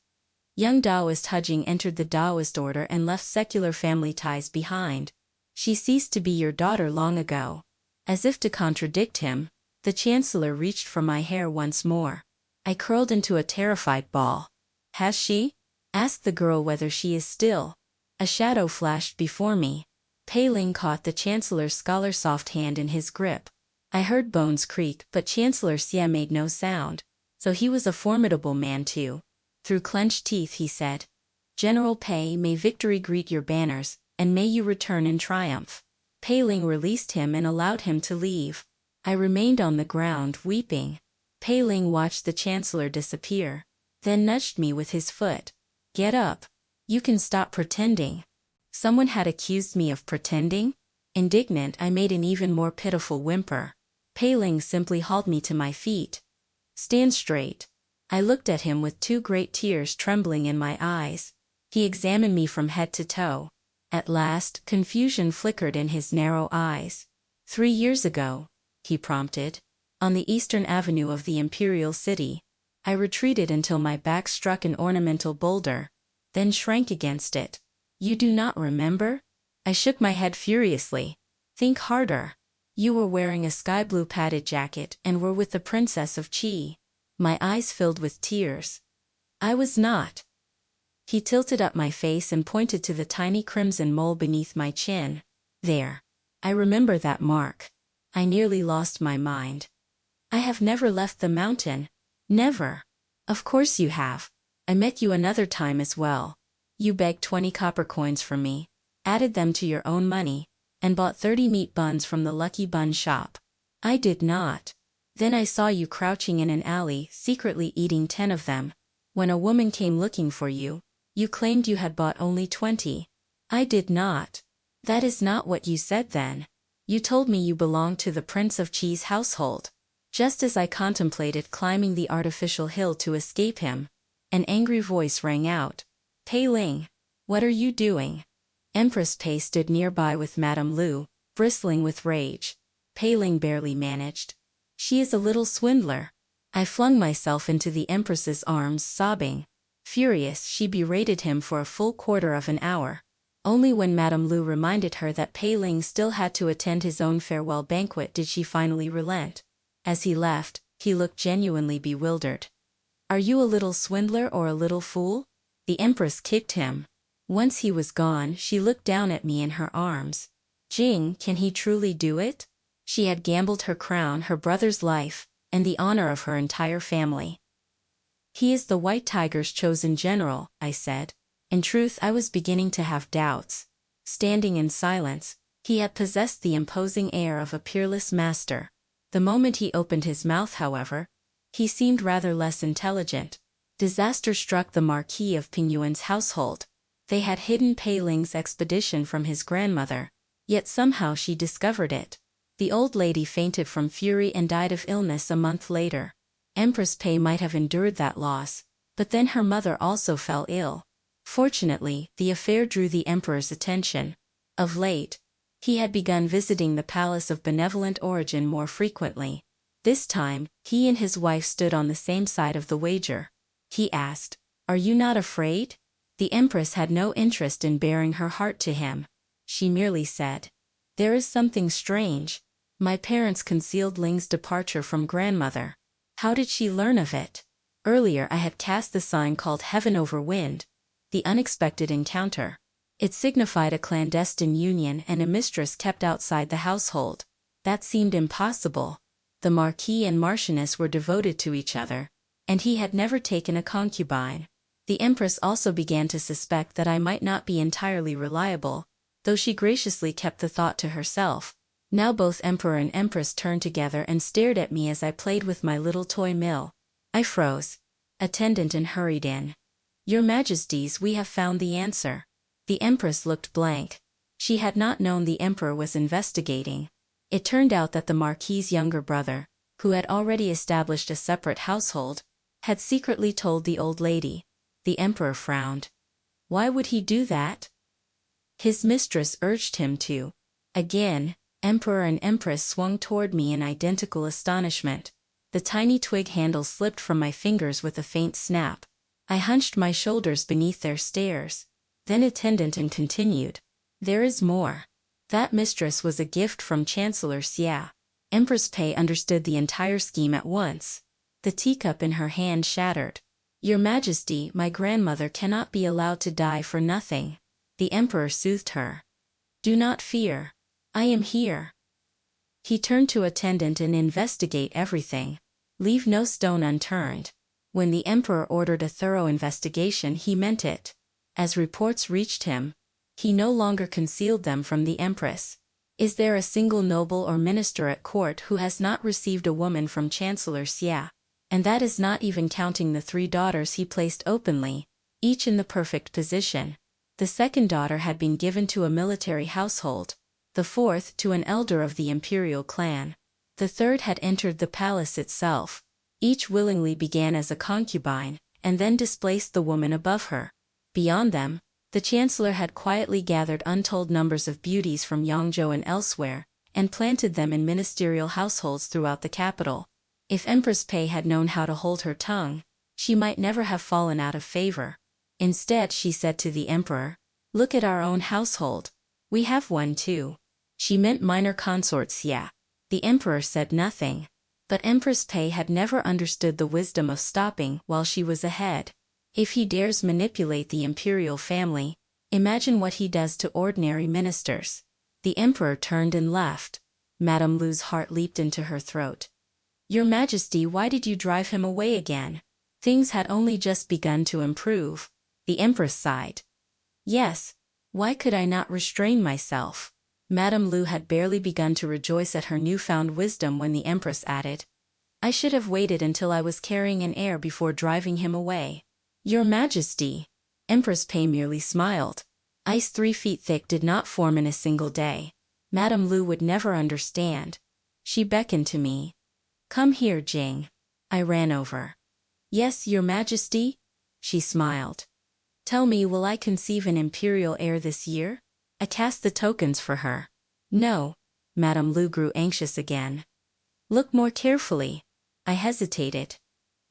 Young Daoist Hujing entered the Daoist order and left secular family ties behind. She ceased to be your daughter long ago. As if to contradict him, the chancellor reached for my hair once more. I curled into a terrified ball. Has she? Asked the girl whether she is still. A shadow flashed before me. Pei Ling caught the chancellor's scholar-soft hand in his grip. I heard bones creak, but Chancellor Xie made no sound. So he was a formidable man too. Through clenched teeth he said, General Pei, may victory greet your banners, and may you return in triumph. Pei Ling released him and allowed him to leave. I remained on the ground, weeping. Pei Ling watched the chancellor disappear, then nudged me with his foot. Get up. You can stop pretending. Someone had accused me of pretending? Indignant, I made an even more pitiful whimper. Pei Ling simply hauled me to my feet. Stand straight. I looked at him with 2 great tears trembling in my eyes. He examined me from head to toe. At last, confusion flickered in his narrow eyes. 3 years ago, he prompted. On the eastern avenue of the Imperial City. I retreated until my back struck an ornamental boulder, then shrank against it. You do not remember? I shook my head furiously. Think harder. You were wearing a sky blue padded jacket and were with the Princess of Qi. My eyes filled with tears. I was not. He tilted up my face and pointed to the tiny crimson mole beneath my chin. There. I remember that mark. I nearly lost my mind. I have never left the mountain. Never. Of course you have. I met you another time as well. You begged 20 copper coins from me, added them to your own money, and bought 30 meat buns from the Lucky Bun shop. I did not. Then I saw you crouching in an alley, secretly eating 10 of them. When a woman came looking for you, you claimed you had bought only 20. I did not. That is not what you said then. You told me you belonged to the Prince of Qi's household. Just as I contemplated climbing the artificial hill to escape him, an angry voice rang out. Pei Ling, what are you doing? Empress Pei stood nearby with Madame Lu, bristling with rage. Pei Ling barely managed. She is a little swindler. I flung myself into the Empress's arms, sobbing. Furious, she berated him for a full quarter of an hour. Only when Madame Lu reminded her that Pei Ling still had to attend his own farewell banquet did she finally relent. As he left, he looked genuinely bewildered. Are you a little swindler or a little fool? The Empress kicked him. Once he was gone, she looked down at me in her arms. Jing, can he truly do it? She had gambled her crown, her brother's life, and the honor of her entire family. He is the White Tiger's chosen general, I said. In truth, I was beginning to have doubts. Standing in silence, he had possessed the imposing air of a peerless master. The moment he opened his mouth, however, he seemed rather less intelligent. Disaster struck the Marquis of Pingyuan's household. They had hidden Pei Ling's expedition from his grandmother, yet somehow she discovered it. The old lady fainted from fury and died of illness a month later. Empress Pei might have endured that loss, but then her mother also fell ill. Fortunately, the affair drew the emperor's attention. Of late, he had begun visiting the palace of benevolent origin more frequently. This time, he and his wife stood on the same side of the wager. He asked, "Are you not afraid?" The empress had no interest in baring her heart to him. She merely said, "There is something strange. My parents concealed Ling's departure from grandmother. How did she learn of it? Earlier I had cast the sign called Heaven over Wind, the unexpected encounter. It signified a clandestine union and a mistress kept outside the household. That seemed impossible. The Marquis and Marchioness were devoted to each other, and he had never taken a concubine. The Empress also began to suspect that I might not be entirely reliable, though she graciously kept the thought to herself. Now both Emperor and Empress turned together and stared at me as I played with my little toy mill. I froze. Attendant and hurried in. "Your Majesties, we have found the answer." The Empress looked blank. She had not known the Emperor was investigating. It turned out that the Marquis's younger brother, who had already established a separate household, had secretly told the old lady. The Emperor frowned. Why would he do that? His mistress urged him to. Again, Emperor and Empress swung toward me in identical astonishment. The tiny twig handle slipped from my fingers with a faint snap. I hunched my shoulders beneath their stares. Then attendant and continued. There is more. That mistress was a gift from Chancellor Xie. Empress Pei understood the entire scheme at once. The teacup in her hand shattered. Your Majesty, my grandmother cannot be allowed to die for nothing. The Emperor soothed her. Do not fear. I am here. He turned to attendant and investigate everything. Leave no stone unturned. When the Emperor ordered a thorough investigation, he meant it. As reports reached him, he no longer concealed them from the Empress. Is there a single noble or minister at court who has not received a woman from Chancellor Xie? And that is not even counting the 3 daughters he placed openly, each in the perfect position. The second daughter had been given to a military household, the fourth to an elder of the imperial clan. The third had entered the palace itself. Each willingly began as a concubine, and then displaced the woman above her. Beyond them, the Chancellor had quietly gathered untold numbers of beauties from Yangzhou and elsewhere, and planted them in ministerial households throughout the capital. If Empress Pei had known how to hold her tongue, she might never have fallen out of favor. Instead, she said to the Emperor, "Look at our own household. We have one too." She meant minor consort Xie. The Emperor said nothing. But Empress Pei had never understood the wisdom of stopping while she was ahead. If he dares manipulate the imperial family, imagine what he does to ordinary ministers. The Emperor turned and left. Madame Lu's heart leaped into her throat. Your Majesty, why did you drive him away again? Things had only just begun to improve. The Empress sighed. Yes. Why could I not restrain myself? Madame Lu had barely begun to rejoice at her newfound wisdom when the Empress added, I should have waited until I was carrying an heir before driving him away. Your Majesty. Empress Pei merely smiled. Ice 3 feet thick did not form in a single day. Madame Lu would never understand. She beckoned to me. Come here, Jing. I ran over. Yes, Your Majesty? She smiled. Tell me, will I conceive an imperial heir this year? I cast the tokens for her. No. Madame Lu grew anxious again. Look more carefully. I hesitated.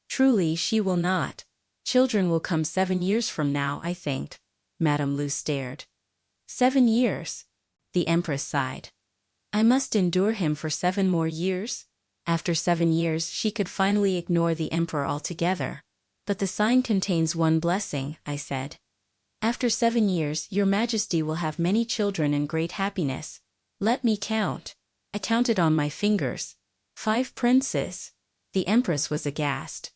Truly, she will not. Children will come 7 years from now, I think. Madame Lu stared. 7 years? The Empress sighed. I must endure him for 7 more years? After 7 years she could finally ignore the Emperor altogether. But the sign contains one blessing, I said. After 7 years Your Majesty will have many children and great happiness. Let me count. I counted on my fingers. 5 princes. The Empress was aghast.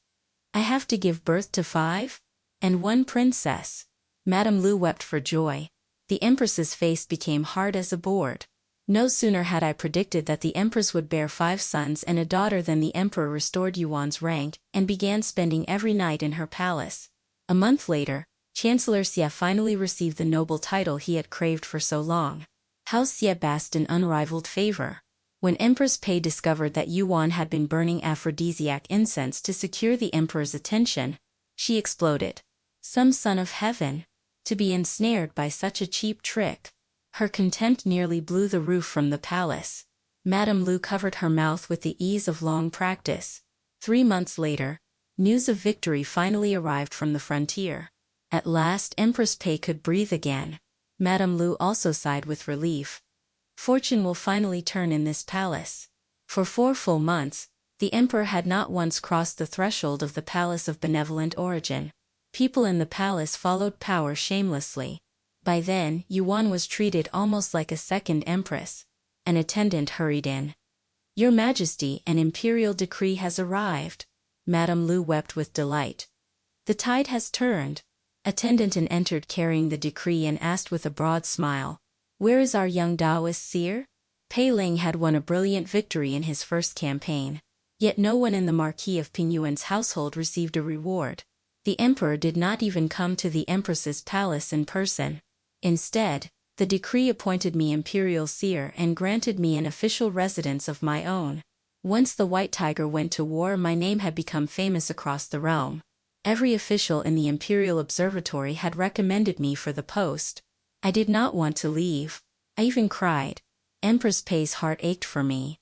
I have to give birth to 5? And 1 princess. Madame Lu wept for joy. The Empress's face became hard as a board. No sooner had I predicted that the Empress would bear 5 sons and a daughter than the Emperor restored Yuan's rank and began spending every night in her palace. A month later, Chancellor Xie finally received the noble title he had craved for so long. House Xie basked in unrivaled favor. When Empress Pei discovered that Yuan had been burning aphrodisiac incense to secure the Emperor's attention, she exploded. Some son of heaven! To be ensnared by such a cheap trick! Her contempt nearly blew the roof from the palace. Madame Lu covered her mouth with the ease of long practice. 3 months later, news of victory finally arrived from the frontier. At last Empress Pei could breathe again. Madame Lu also sighed with relief. Fortune will finally turn in this palace. For 4 full months, the Emperor had not once crossed the threshold of the palace of benevolent origin. People in the palace followed power shamelessly. By then, Yuan was treated almost like a second empress. An attendant hurried in. Your Majesty, an imperial decree has arrived. Madame Lu wept with delight. The tide has turned. Attendant entered carrying the decree and asked with a broad smile, where is our young Daoist seer? Pei Ling had won a brilliant victory in his first campaign. Yet no one in the Marquis of Pingyuan's household received a reward. The Emperor did not even come to the Empress's palace in person. Instead, the decree appointed me Imperial Seer and granted me an official residence of my own. Once the White Tiger went to war, my name had become famous across the realm. Every official in the Imperial Observatory had recommended me for the post. I did not want to leave. I even cried. Empress Pei's heart ached for me.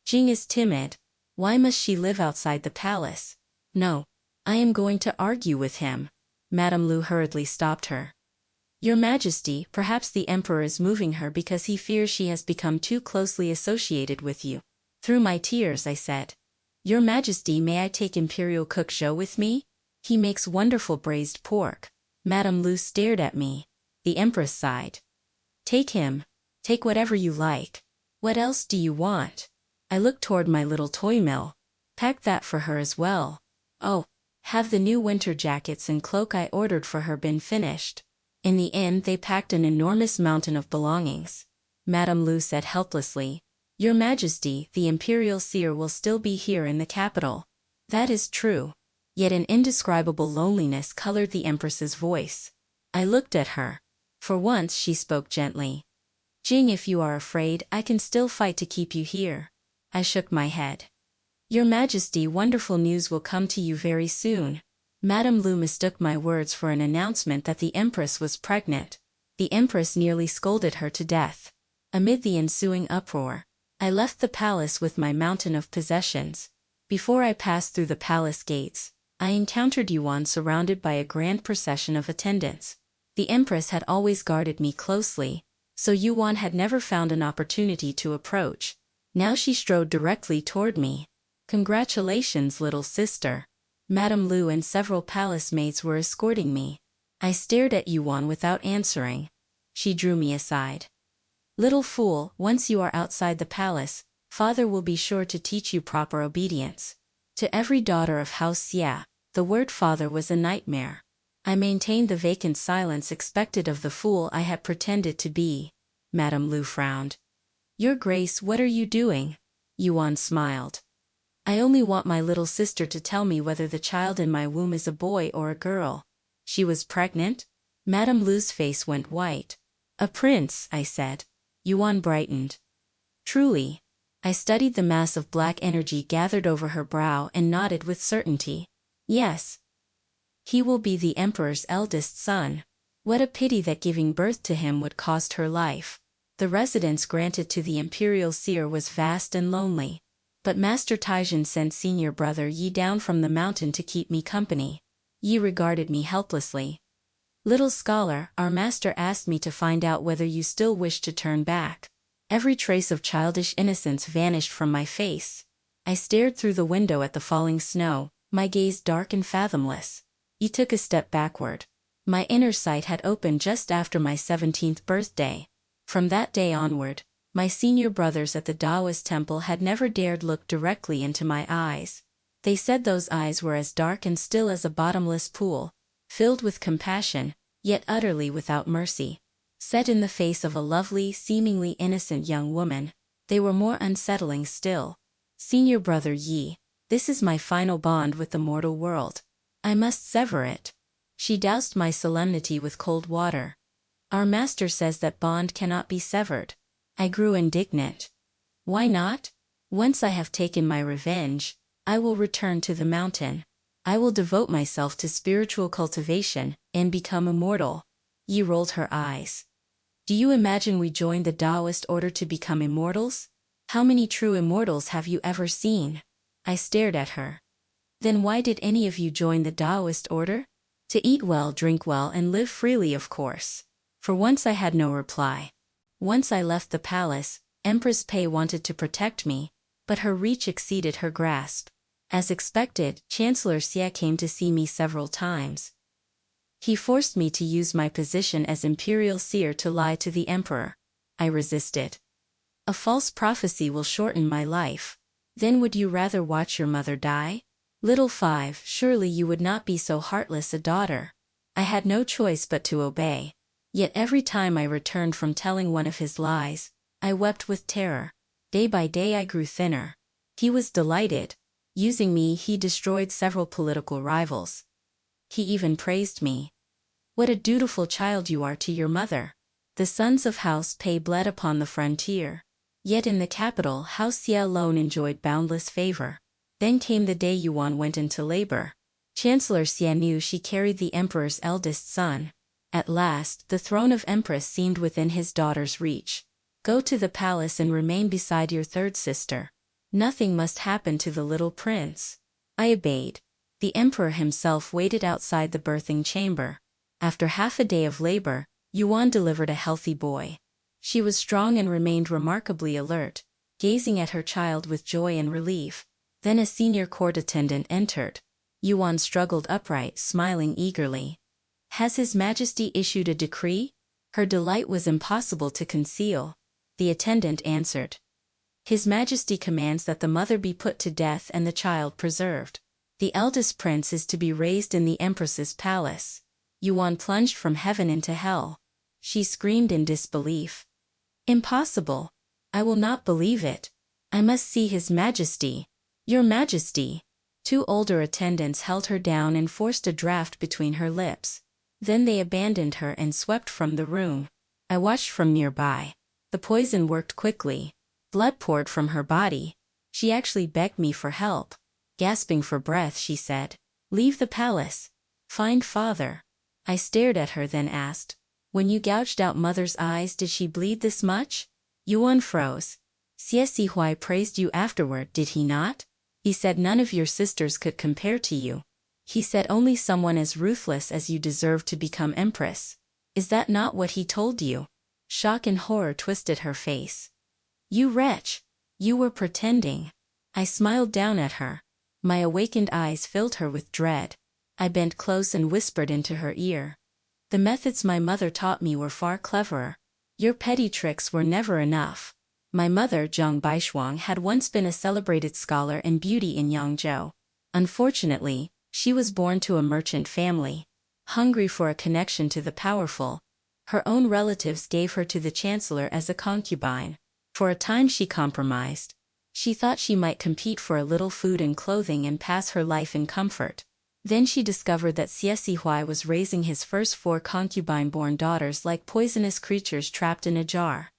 Jing is timid. Why must she live outside the palace? No. I am going to argue with him. Madame Lu hurriedly stopped her. Your Majesty, perhaps the Emperor is moving her because he fears she has become too closely associated with you. Through my tears I said, Your Majesty, may I take Imperial Cook Zhou with me? He makes wonderful braised pork. Madame Lu stared at me. The Empress sighed. Take him. Take whatever you like. What else do you want? I looked toward my little toy mill. Pack that for her as well. Oh, have the new winter jackets and cloak I ordered for her been finished? In the end they packed an enormous mountain of belongings. Madame Lu said helplessly, Your Majesty, the Imperial Seer will still be here in the capital. That is true. Yet an indescribable loneliness colored the Empress's voice. I looked at her. For once she spoke gently. Jing, if you are afraid, I can still fight to keep you here. I shook my head. Your Majesty, wonderful news will come to you very soon. Madame Lu mistook my words for an announcement that the Empress was pregnant. The Empress nearly scolded her to death. Amid the ensuing uproar, I left the palace with my mountain of possessions. Before I passed through the palace gates, I encountered Yuan surrounded by a grand procession of attendants. The Empress had always guarded me closely, so Yuan had never found an opportunity to approach. Now she strode directly toward me. Congratulations, little sister. Madame Lu and several palace maids were escorting me. I stared at Yuan without answering. She drew me aside. Little fool, once you are outside the palace, father will be sure to teach you proper obedience. To every daughter of House Xie, the word father was a nightmare. I maintained the vacant silence expected of the fool I had pretended to be. Madame Lu frowned. Your Grace, what are you doing? Yuan smiled. I only want my little sister to tell me whether the child in my womb is a boy or a girl. She was pregnant? Madame Lu's face went white. A prince, I said. Yuan brightened. Truly. I studied the mass of black energy gathered over her brow and nodded with certainty. Yes. He will be the emperor's eldest son. What a pity that giving birth to him would cost her life. The residence granted to the Imperial Seer was vast and lonely. But Master Taijin sent senior brother Yi down from the mountain to keep me company. Yi regarded me helplessly. Little scholar, our master asked me to find out whether you still wish to turn back. Every trace of childish innocence vanished from my face. I stared through the window at the falling snow, my gaze dark and fathomless. Yi took a step backward. My inner sight had opened just after my 17th birthday. From that day onward, my senior brothers at the Daoist temple had never dared look directly into my eyes. They said those eyes were as dark and still as a bottomless pool, filled with compassion, yet utterly without mercy. Set in the face of a lovely, seemingly innocent young woman, they were more unsettling still. Senior brother Yi, this is my final bond with the mortal world. I must sever it. She doused my solemnity with cold water. Our master says that bond cannot be severed. I grew indignant. Why not? Once I have taken my revenge, I will return to the mountain. I will devote myself to spiritual cultivation and become immortal. Yi rolled her eyes. Do you imagine we joined the Daoist order to become immortals? How many true immortals have you ever seen? I stared at her. Then why did any of you join the Daoist order? To eat well, drink well, and live freely, of course. For once I had no reply. Once I left the palace, Empress Pei wanted to protect me, but her reach exceeded her grasp. As expected, Chancellor Xie came to see me several times. He forced me to use my position as Imperial Seer to lie to the Emperor. I resisted. A false prophecy will shorten my life. Then would you rather watch your mother die? Little five, surely you would not be so heartless a daughter. I had no choice but to obey. Yet every time I returned from telling one of his lies, I wept with terror. Day by day I grew thinner. He was delighted. Using me, he destroyed several political rivals. He even praised me. What a dutiful child you are to your mother. The sons of House Pei bled upon the frontier. Yet in the capital, House Xie alone enjoyed boundless favor. Then came the day Yuan went into labor. Chancellor Xie knew she carried the emperor's eldest son. At last, the throne of Empress seemed within his daughter's reach. Go to the palace and remain beside your third sister. Nothing must happen to the little prince. I obeyed. The emperor himself waited outside the birthing chamber. After half a day of labor, Yuan delivered a healthy boy. She was strong and remained remarkably alert, gazing at her child with joy and relief. Then a senior court attendant entered. Yuan struggled upright, smiling eagerly. Has His Majesty issued a decree? Her delight was impossible to conceal. The attendant answered. His Majesty commands that the mother be put to death and the child preserved. The eldest prince is to be raised in the Empress's palace. Yuan plunged from heaven into hell. She screamed in disbelief. Impossible. I will not believe it. I must see His Majesty. Your Majesty. Two older attendants held her down and forced a draft between her lips. Then they abandoned her and swept from the room. I watched from nearby. The poison worked quickly. Blood poured from her body. She actually begged me for help. Gasping for breath, she said, "Leave the palace. Find father." I stared at her, then asked, "When you gouged out mother's eyes, did she bleed this much?" Yuan froze. Xie Sihuai praised you afterward, did he not? He said none of your sisters could compare to you. He said only someone as ruthless as you deserved to become empress. Is that not what he told you? Shock and horror twisted her face. You wretch! You were pretending. I smiled down at her. My awakened eyes filled her with dread. I bent close and whispered into her ear. The methods my mother taught me were far cleverer. Your petty tricks were never enough. My mother, Zhang Baishuang, had once been a celebrated scholar and beauty in Yangzhou. Unfortunately, she was born to a merchant family. Hungry for a connection to the powerful, her own relatives gave her to the chancellor as a concubine. For a time she compromised. She thought she might compete for a little food and clothing and pass her life in comfort. Then she discovered that Xie Huai was raising his first 4 concubine-born daughters like poisonous creatures trapped in a jar.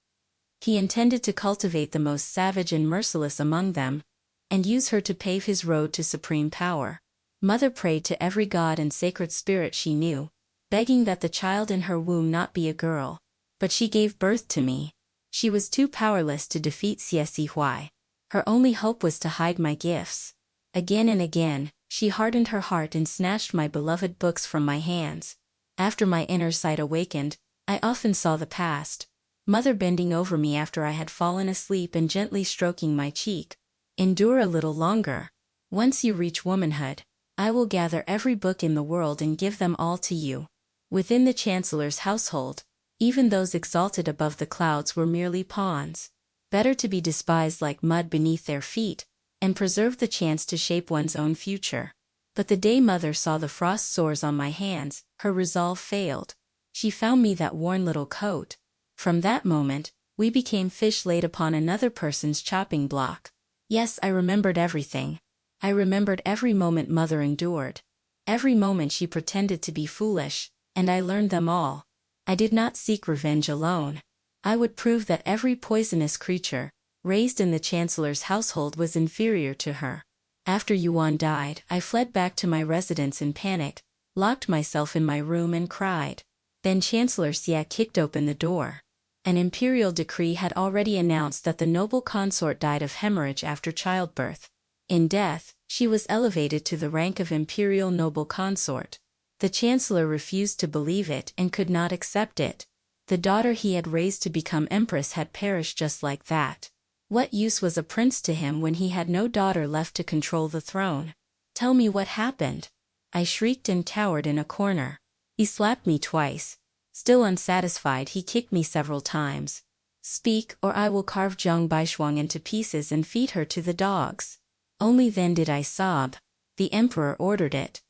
He intended to cultivate the most savage and merciless among them, and use her to pave his road to supreme power. Mother prayed to every god and sacred spirit she knew, begging that the child in her womb not be a girl. But she gave birth to me. She was too powerless to defeat Xie Huai. Her only hope was to hide my gifts. Again and again, she hardened her heart and snatched my beloved books from my hands. After my inner sight awakened, I often saw the past. Mother bending over me after I had fallen asleep and gently stroking my cheek. Endure a little longer. Once you reach womanhood, I will gather every book in the world and give them all to you. Within the chancellor's household, even those exalted above the clouds were merely pawns. Better to be despised like mud beneath their feet, and preserve the chance to shape one's own future. But the day Mother saw the frost sores on my hands, her resolve failed. She found me that worn little coat. From that moment, we became fish laid upon another person's chopping block. Yes, I remembered everything. I remembered every moment Mother endured. Every moment she pretended to be foolish, and I learned them all. I did not seek revenge alone. I would prove that every poisonous creature, raised in the chancellor's household, was inferior to her. After Yuan died, I fled back to my residence in panic, locked myself in my room and cried. Then Chancellor Xie kicked open the door. An imperial decree had already announced that the noble consort died of hemorrhage after childbirth. In death, she was elevated to the rank of imperial noble consort. The chancellor refused to believe it and could not accept it. The daughter he had raised to become empress had perished just like that. What use was a prince to him when he had no daughter left to control the throne? Tell me what happened. I shrieked and cowered in a corner. He slapped me twice. Still unsatisfied, he kicked me several times. Speak, or I will carve Zhang Baishuang into pieces and feed her to the dogs. Only then did I sob. The emperor ordered it.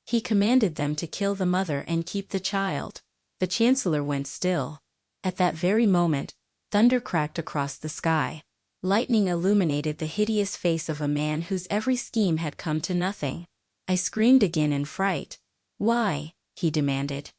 He commanded them to kill the mother and keep the child. The chancellor went still. At that very moment, thunder cracked across the sky. Lightning illuminated the hideous face of a man whose every scheme had come to nothing. I screamed again in fright. Why? He demanded.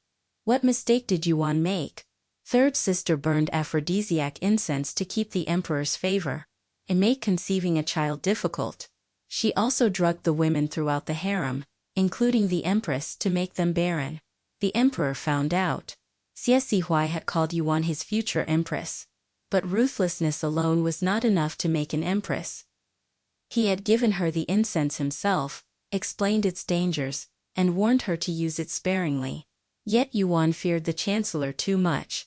What mistake did Yuan make? Third sister burned aphrodisiac incense to keep the emperor's favor, and make conceiving a child difficult. She also drugged the women throughout the harem, including the empress, to make them barren. The emperor found out. Xie Huai had called Yuan his future empress. But ruthlessness alone was not enough to make an empress. He had given her the incense himself, explained its dangers, and warned her to use it sparingly. Yet Yuan feared the chancellor too much.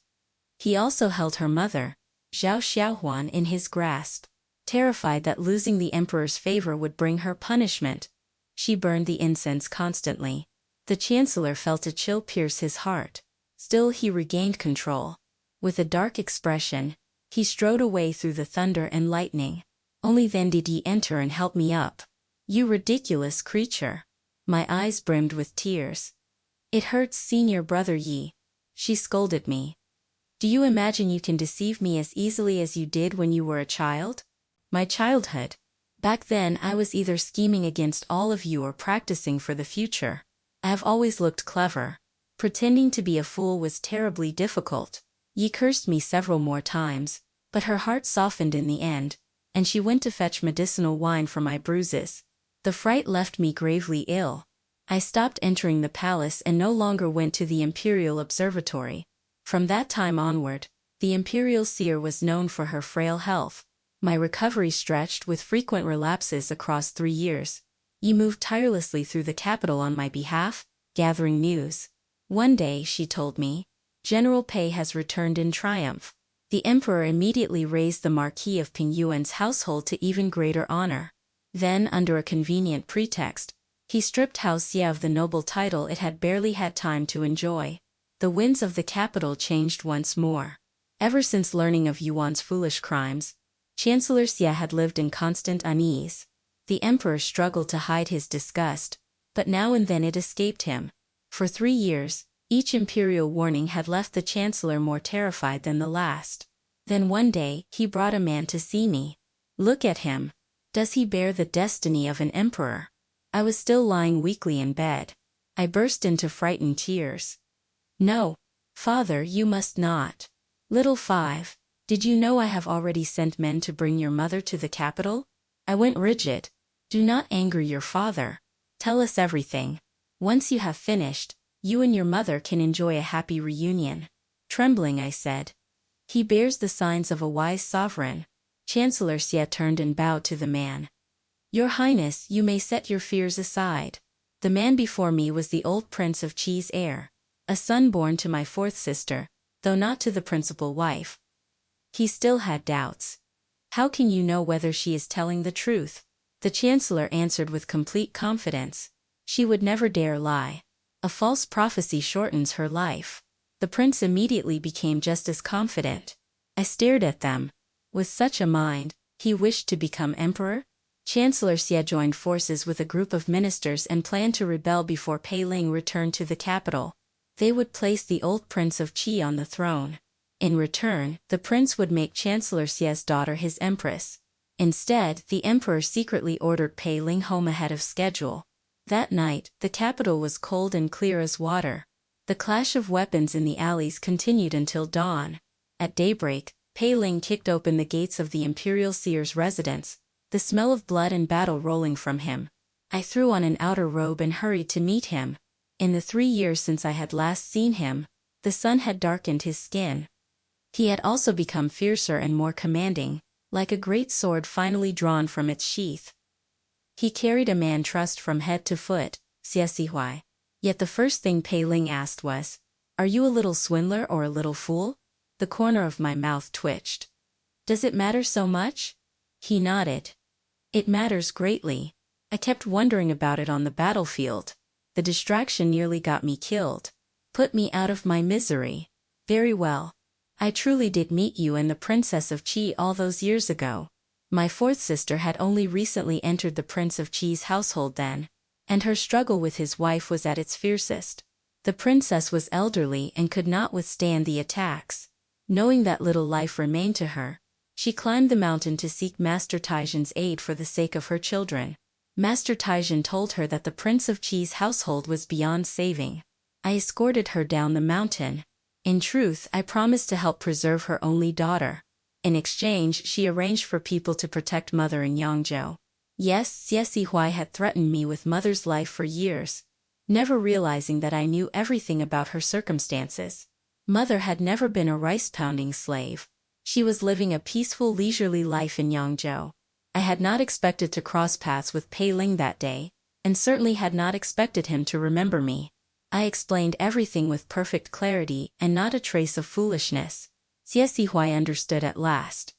He also held her mother, Zhao Xiaohuan, in his grasp. Terrified that losing the emperor's favor would bring her punishment, she burned the incense constantly. The chancellor felt a chill pierce his heart. Still he regained control. With a dark expression, he strode away through the thunder and lightning. Only then did he enter and help me up. You ridiculous creature. My eyes brimmed with tears. It hurts, senior brother Yi. She scolded me. Do you imagine you can deceive me as easily as you did when you were a child? My childhood. Back then I was either scheming against all of you or practicing for the future. I have always looked clever. Pretending to be a fool was terribly difficult. Yi cursed me several more times, but her heart softened in the end, and she went to fetch medicinal wine for my bruises. The fright left me gravely ill. I stopped entering the palace and no longer went to the Imperial Observatory. From that time onward, the Imperial Seer was known for her frail health. My recovery stretched with frequent relapses across 3 years. Yi moved tirelessly through the capital on my behalf, gathering news. One day, she told me, General Pei has returned in triumph. The emperor immediately raised the Marquis of Pingyuan's household to even greater honor. Then, under a convenient pretext, he stripped House Xie of the noble title it had barely had time to enjoy. The winds of the capital changed once more. Ever since learning of Yuan's foolish crimes, Chancellor Xie had lived in constant unease. The emperor struggled to hide his disgust, but now and then it escaped him. For 3 years, each imperial warning had left the chancellor more terrified than the last. Then one day, he brought a man to see me. Look at him. Does he bear the destiny of an emperor? I was still lying weakly in bed. I burst into frightened tears. No, father, you must not. Little 5, did you know I have already sent men to bring your mother to the capital? I went rigid. Do not anger your father. Tell us everything. Once you have finished, you and your mother can enjoy a happy reunion. Trembling, I said. He bears the signs of a wise sovereign. Chancellor Xie turned and bowed to the man. Your Highness, you may set your fears aside. The man before me was the old prince of Qi's heir, a son born to my 4th sister, though not to the principal wife. He still had doubts. How can you know whether she is telling the truth? The chancellor answered with complete confidence. She would never dare lie. A false prophecy shortens her life. The prince immediately became just as confident. I stared at them. With such a mind, he wished to become emperor? Chancellor Xie joined forces with a group of ministers and planned to rebel before Pei Ling returned to the capital. They would place the old prince of Qi on the throne. In return, the prince would make Chancellor Xie's daughter his empress. Instead, the emperor secretly ordered Pei Ling home ahead of schedule. That night, the capital was cold and clear as water. The clash of weapons in the alleys continued until dawn. At daybreak, Pei Ling kicked open the gates of the Imperial Seer's residence, the smell of blood and battle rolling from him. I threw on an outer robe and hurried to meet him. In the 3 years since I had last seen him, the sun had darkened his skin. He had also become fiercer and more commanding, like a great sword finally drawn from its sheath. He carried a man trussed from head to foot, Xie. Yet the first thing Pei Ling asked was, "Are you a little swindler or a little fool?" The corner of my mouth twitched. "Does it matter so much?" He nodded. "It matters greatly. I kept wondering about it on the battlefield. The distraction nearly got me killed. Put me out of my misery. Very well. I truly did meet you and the Princess of Qi all those years ago. My 4th sister had only recently entered the Prince of Qi's household then, and her struggle with his wife was at its fiercest. The princess was elderly and could not withstand the attacks. Knowing that little life remained to her, she climbed the mountain to seek Master Taizhen's aid for the sake of her children. Master Taizhen told her that the Prince of Qi's household was beyond saving. I escorted her down the mountain. In truth, I promised to help preserve her only daughter. In exchange, she arranged for people to protect Mother in Yangzhou. Yes, Xie had threatened me with Mother's life for years, never realizing that I knew everything about her circumstances. Mother had never been a rice-pounding slave. She was living a peaceful, leisurely life in Yangzhou. I had not expected to cross paths with Pei Ling that day, and certainly had not expected him to remember me. I explained everything with perfect clarity and not a trace of foolishness. Xie understood at last.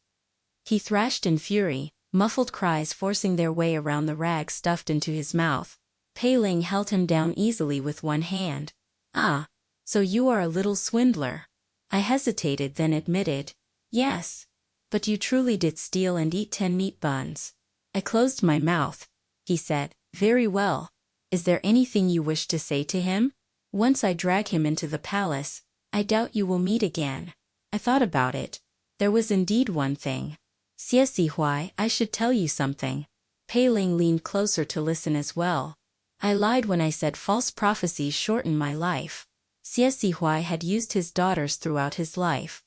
He thrashed in fury, muffled cries forcing their way around the rag stuffed into his mouth. Pei Ling held him down easily with one hand. "Ah, so you are a little swindler." I hesitated, then admitted, "Yes. But you truly did steal and eat 10 meat buns." I closed my mouth. He said, "Very well. Is there anything you wish to say to him? Once I drag him into the palace, I doubt you will meet again." I thought about it. There was indeed one thing. "Xie, I should tell you something." Pei Ling leaned closer to listen as well. "I lied when I said false prophecies shorten my life." Xie had used his daughters throughout his life.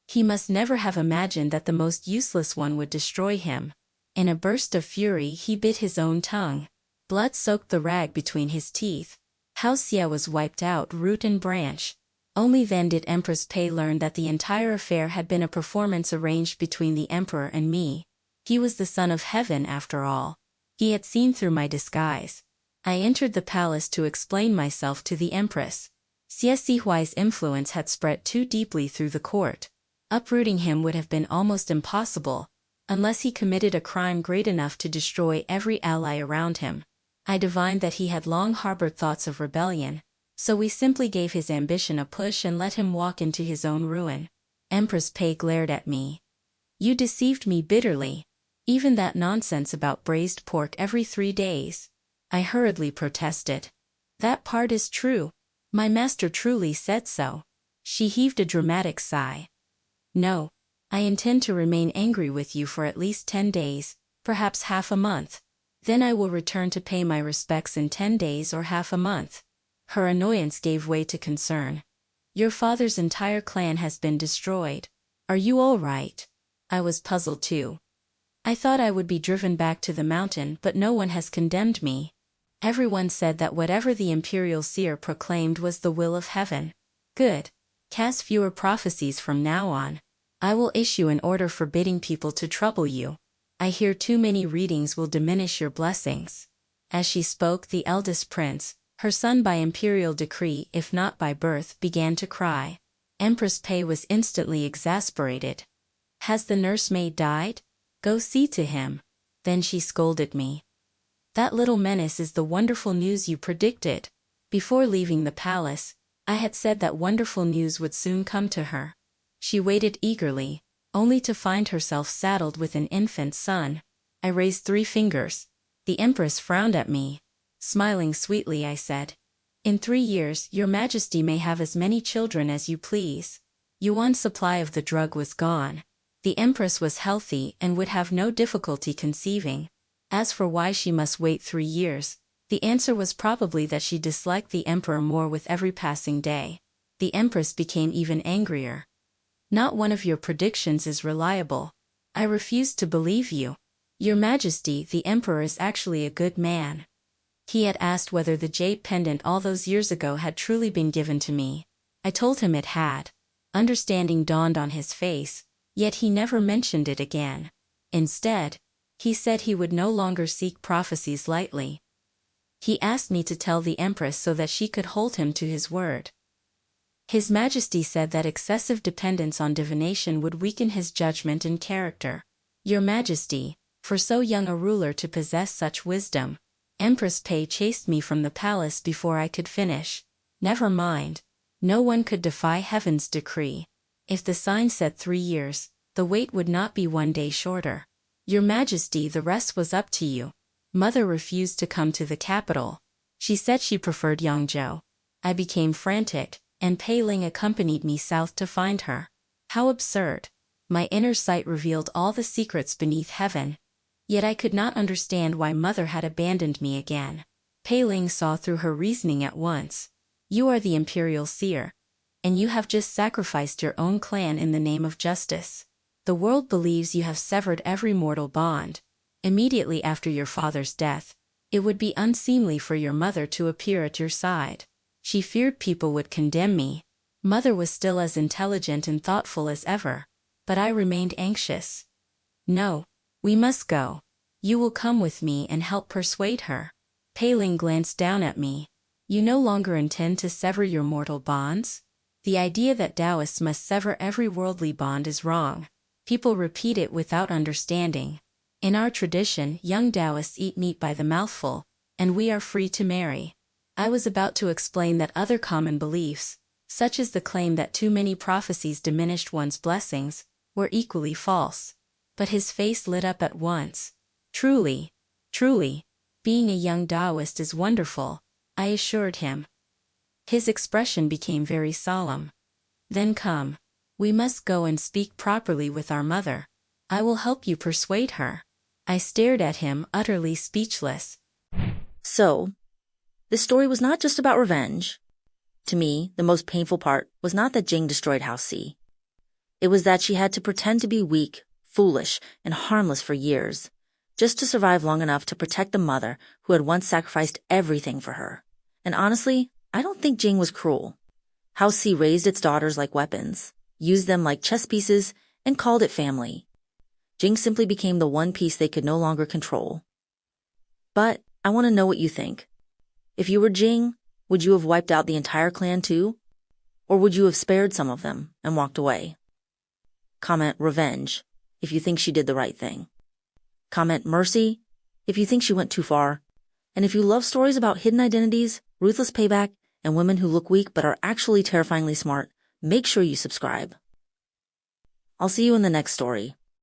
He must never have imagined that the most useless one would destroy him. In a burst of fury, he bit his own tongue. Blood soaked the rag between his teeth. House Sia was wiped out root and branch. Only then did Empress Pei learn that the entire affair had been a performance arranged between the emperor and me. He was the son of heaven after all. He had seen through my disguise. I entered the palace to explain myself to the empress. Xie's influence had spread too deeply through the court. Uprooting him would have been almost impossible, unless he committed a crime great enough to destroy every ally around him. I divined that he had long harbored thoughts of rebellion, so we simply gave his ambition a push and let him walk into his own ruin. Empress Pei glared at me. You deceived me bitterly. Even that nonsense about braised pork every 3 days. I hurriedly protested. That part is true. My master truly said so. She heaved a dramatic sigh. No. I intend to remain angry with you for at least 10 days, perhaps half a month. Then I will return to pay my respects in 10 days or half a month. Her annoyance gave way to concern. Your father's entire clan has been destroyed. Are you all right? I was puzzled too. I thought I would be driven back to the mountain, but no one has condemned me. Everyone said that whatever the Imperial Seer proclaimed was the will of heaven. Good. Cast fewer prophecies from now on. I will issue an order forbidding people to trouble you. I hear too many readings will diminish your blessings. As she spoke, the eldest prince, her son by imperial decree if not by birth, began to cry. Empress Pei was instantly exasperated. Has the nursemaid died? Go see to him. Then she scolded me. That little menace is the wonderful news you predicted. Before leaving the palace, I had said that wonderful news would soon come to her. She waited eagerly, only to find herself saddled with an infant son. I raised 3 fingers. The Empress frowned at me. Smiling sweetly, I said, in 3 years, Your Majesty may have as many children as you please. Yuan's supply of the drug was gone. The Empress was healthy and would have no difficulty conceiving. As for why she must wait 3 years, the answer was probably that she disliked the Emperor more with every passing day. The Empress became even angrier. Not one of your predictions is reliable. I refuse to believe you. Your Majesty, the Emperor is actually a good man. He had asked whether the jade pendant all those years ago had truly been given to me. I told him it had. Understanding dawned on his face, yet he never mentioned it again. Instead, he said he would no longer seek prophecies lightly. He asked me to tell the Empress so that she could hold him to his word. His Majesty said that excessive dependence on divination would weaken his judgment and character. Your Majesty, for so young a ruler to possess such wisdom. Empress Pei chased me from the palace before I could finish. Never mind. No one could defy heaven's decree. If the sign said 3 years, the wait would not be 1 day shorter. Your Majesty, the rest was up to you. Mother refused to come to the capital. She said she preferred Yangzhou. I became frantic, and Pei Ling accompanied me south to find her. How absurd. My inner sight revealed all the secrets beneath heaven. Yet I could not understand why Mother had abandoned me again. Pei Ling saw through her reasoning at once. You are the Imperial Seer. And you have just sacrificed your own clan in the name of justice. The world believes you have severed every mortal bond. Immediately after your father's death, it would be unseemly for your mother to appear at your side. She feared people would condemn me. Mother was still as intelligent and thoughtful as ever, but I remained anxious. No, we must go. You will come with me and help persuade her. Pei Ling glanced down at me. You no longer intend to sever your mortal bonds? The idea that Daoists must sever every worldly bond is wrong. People repeat it without understanding. In our tradition, young Daoists eat meat by the mouthful, and we are free to marry. I was about to explain that other common beliefs, such as the claim that too many prophecies diminished one's blessings, were equally false. But his face lit up at once. Truly, being a young Daoist is wonderful, I assured him. His expression became very solemn. Then come. We must go and speak properly with our mother. I will help you persuade her. I stared at him, utterly speechless. So, this story was not just about revenge. To me, the most painful part was not that Jing destroyed House Xie. It was that she had to pretend to be weak, foolish, and harmless for years, just to survive long enough to protect the mother who had once sacrificed everything for her. And honestly, I don't think Jing was cruel. House Xie raised its daughters like weapons, used them like chess pieces, and called it family. Jing simply became the one piece they could no longer control. But I want to know what you think. If you were Jing, would you have wiped out the entire clan too? Or would you have spared some of them and walked away? Comment revenge if you think she did the right thing. Comment mercy if you think she went too far. And if you love stories about hidden identities, ruthless payback, and women who look weak but are actually terrifyingly smart, make sure you subscribe. I'll see you in the next story.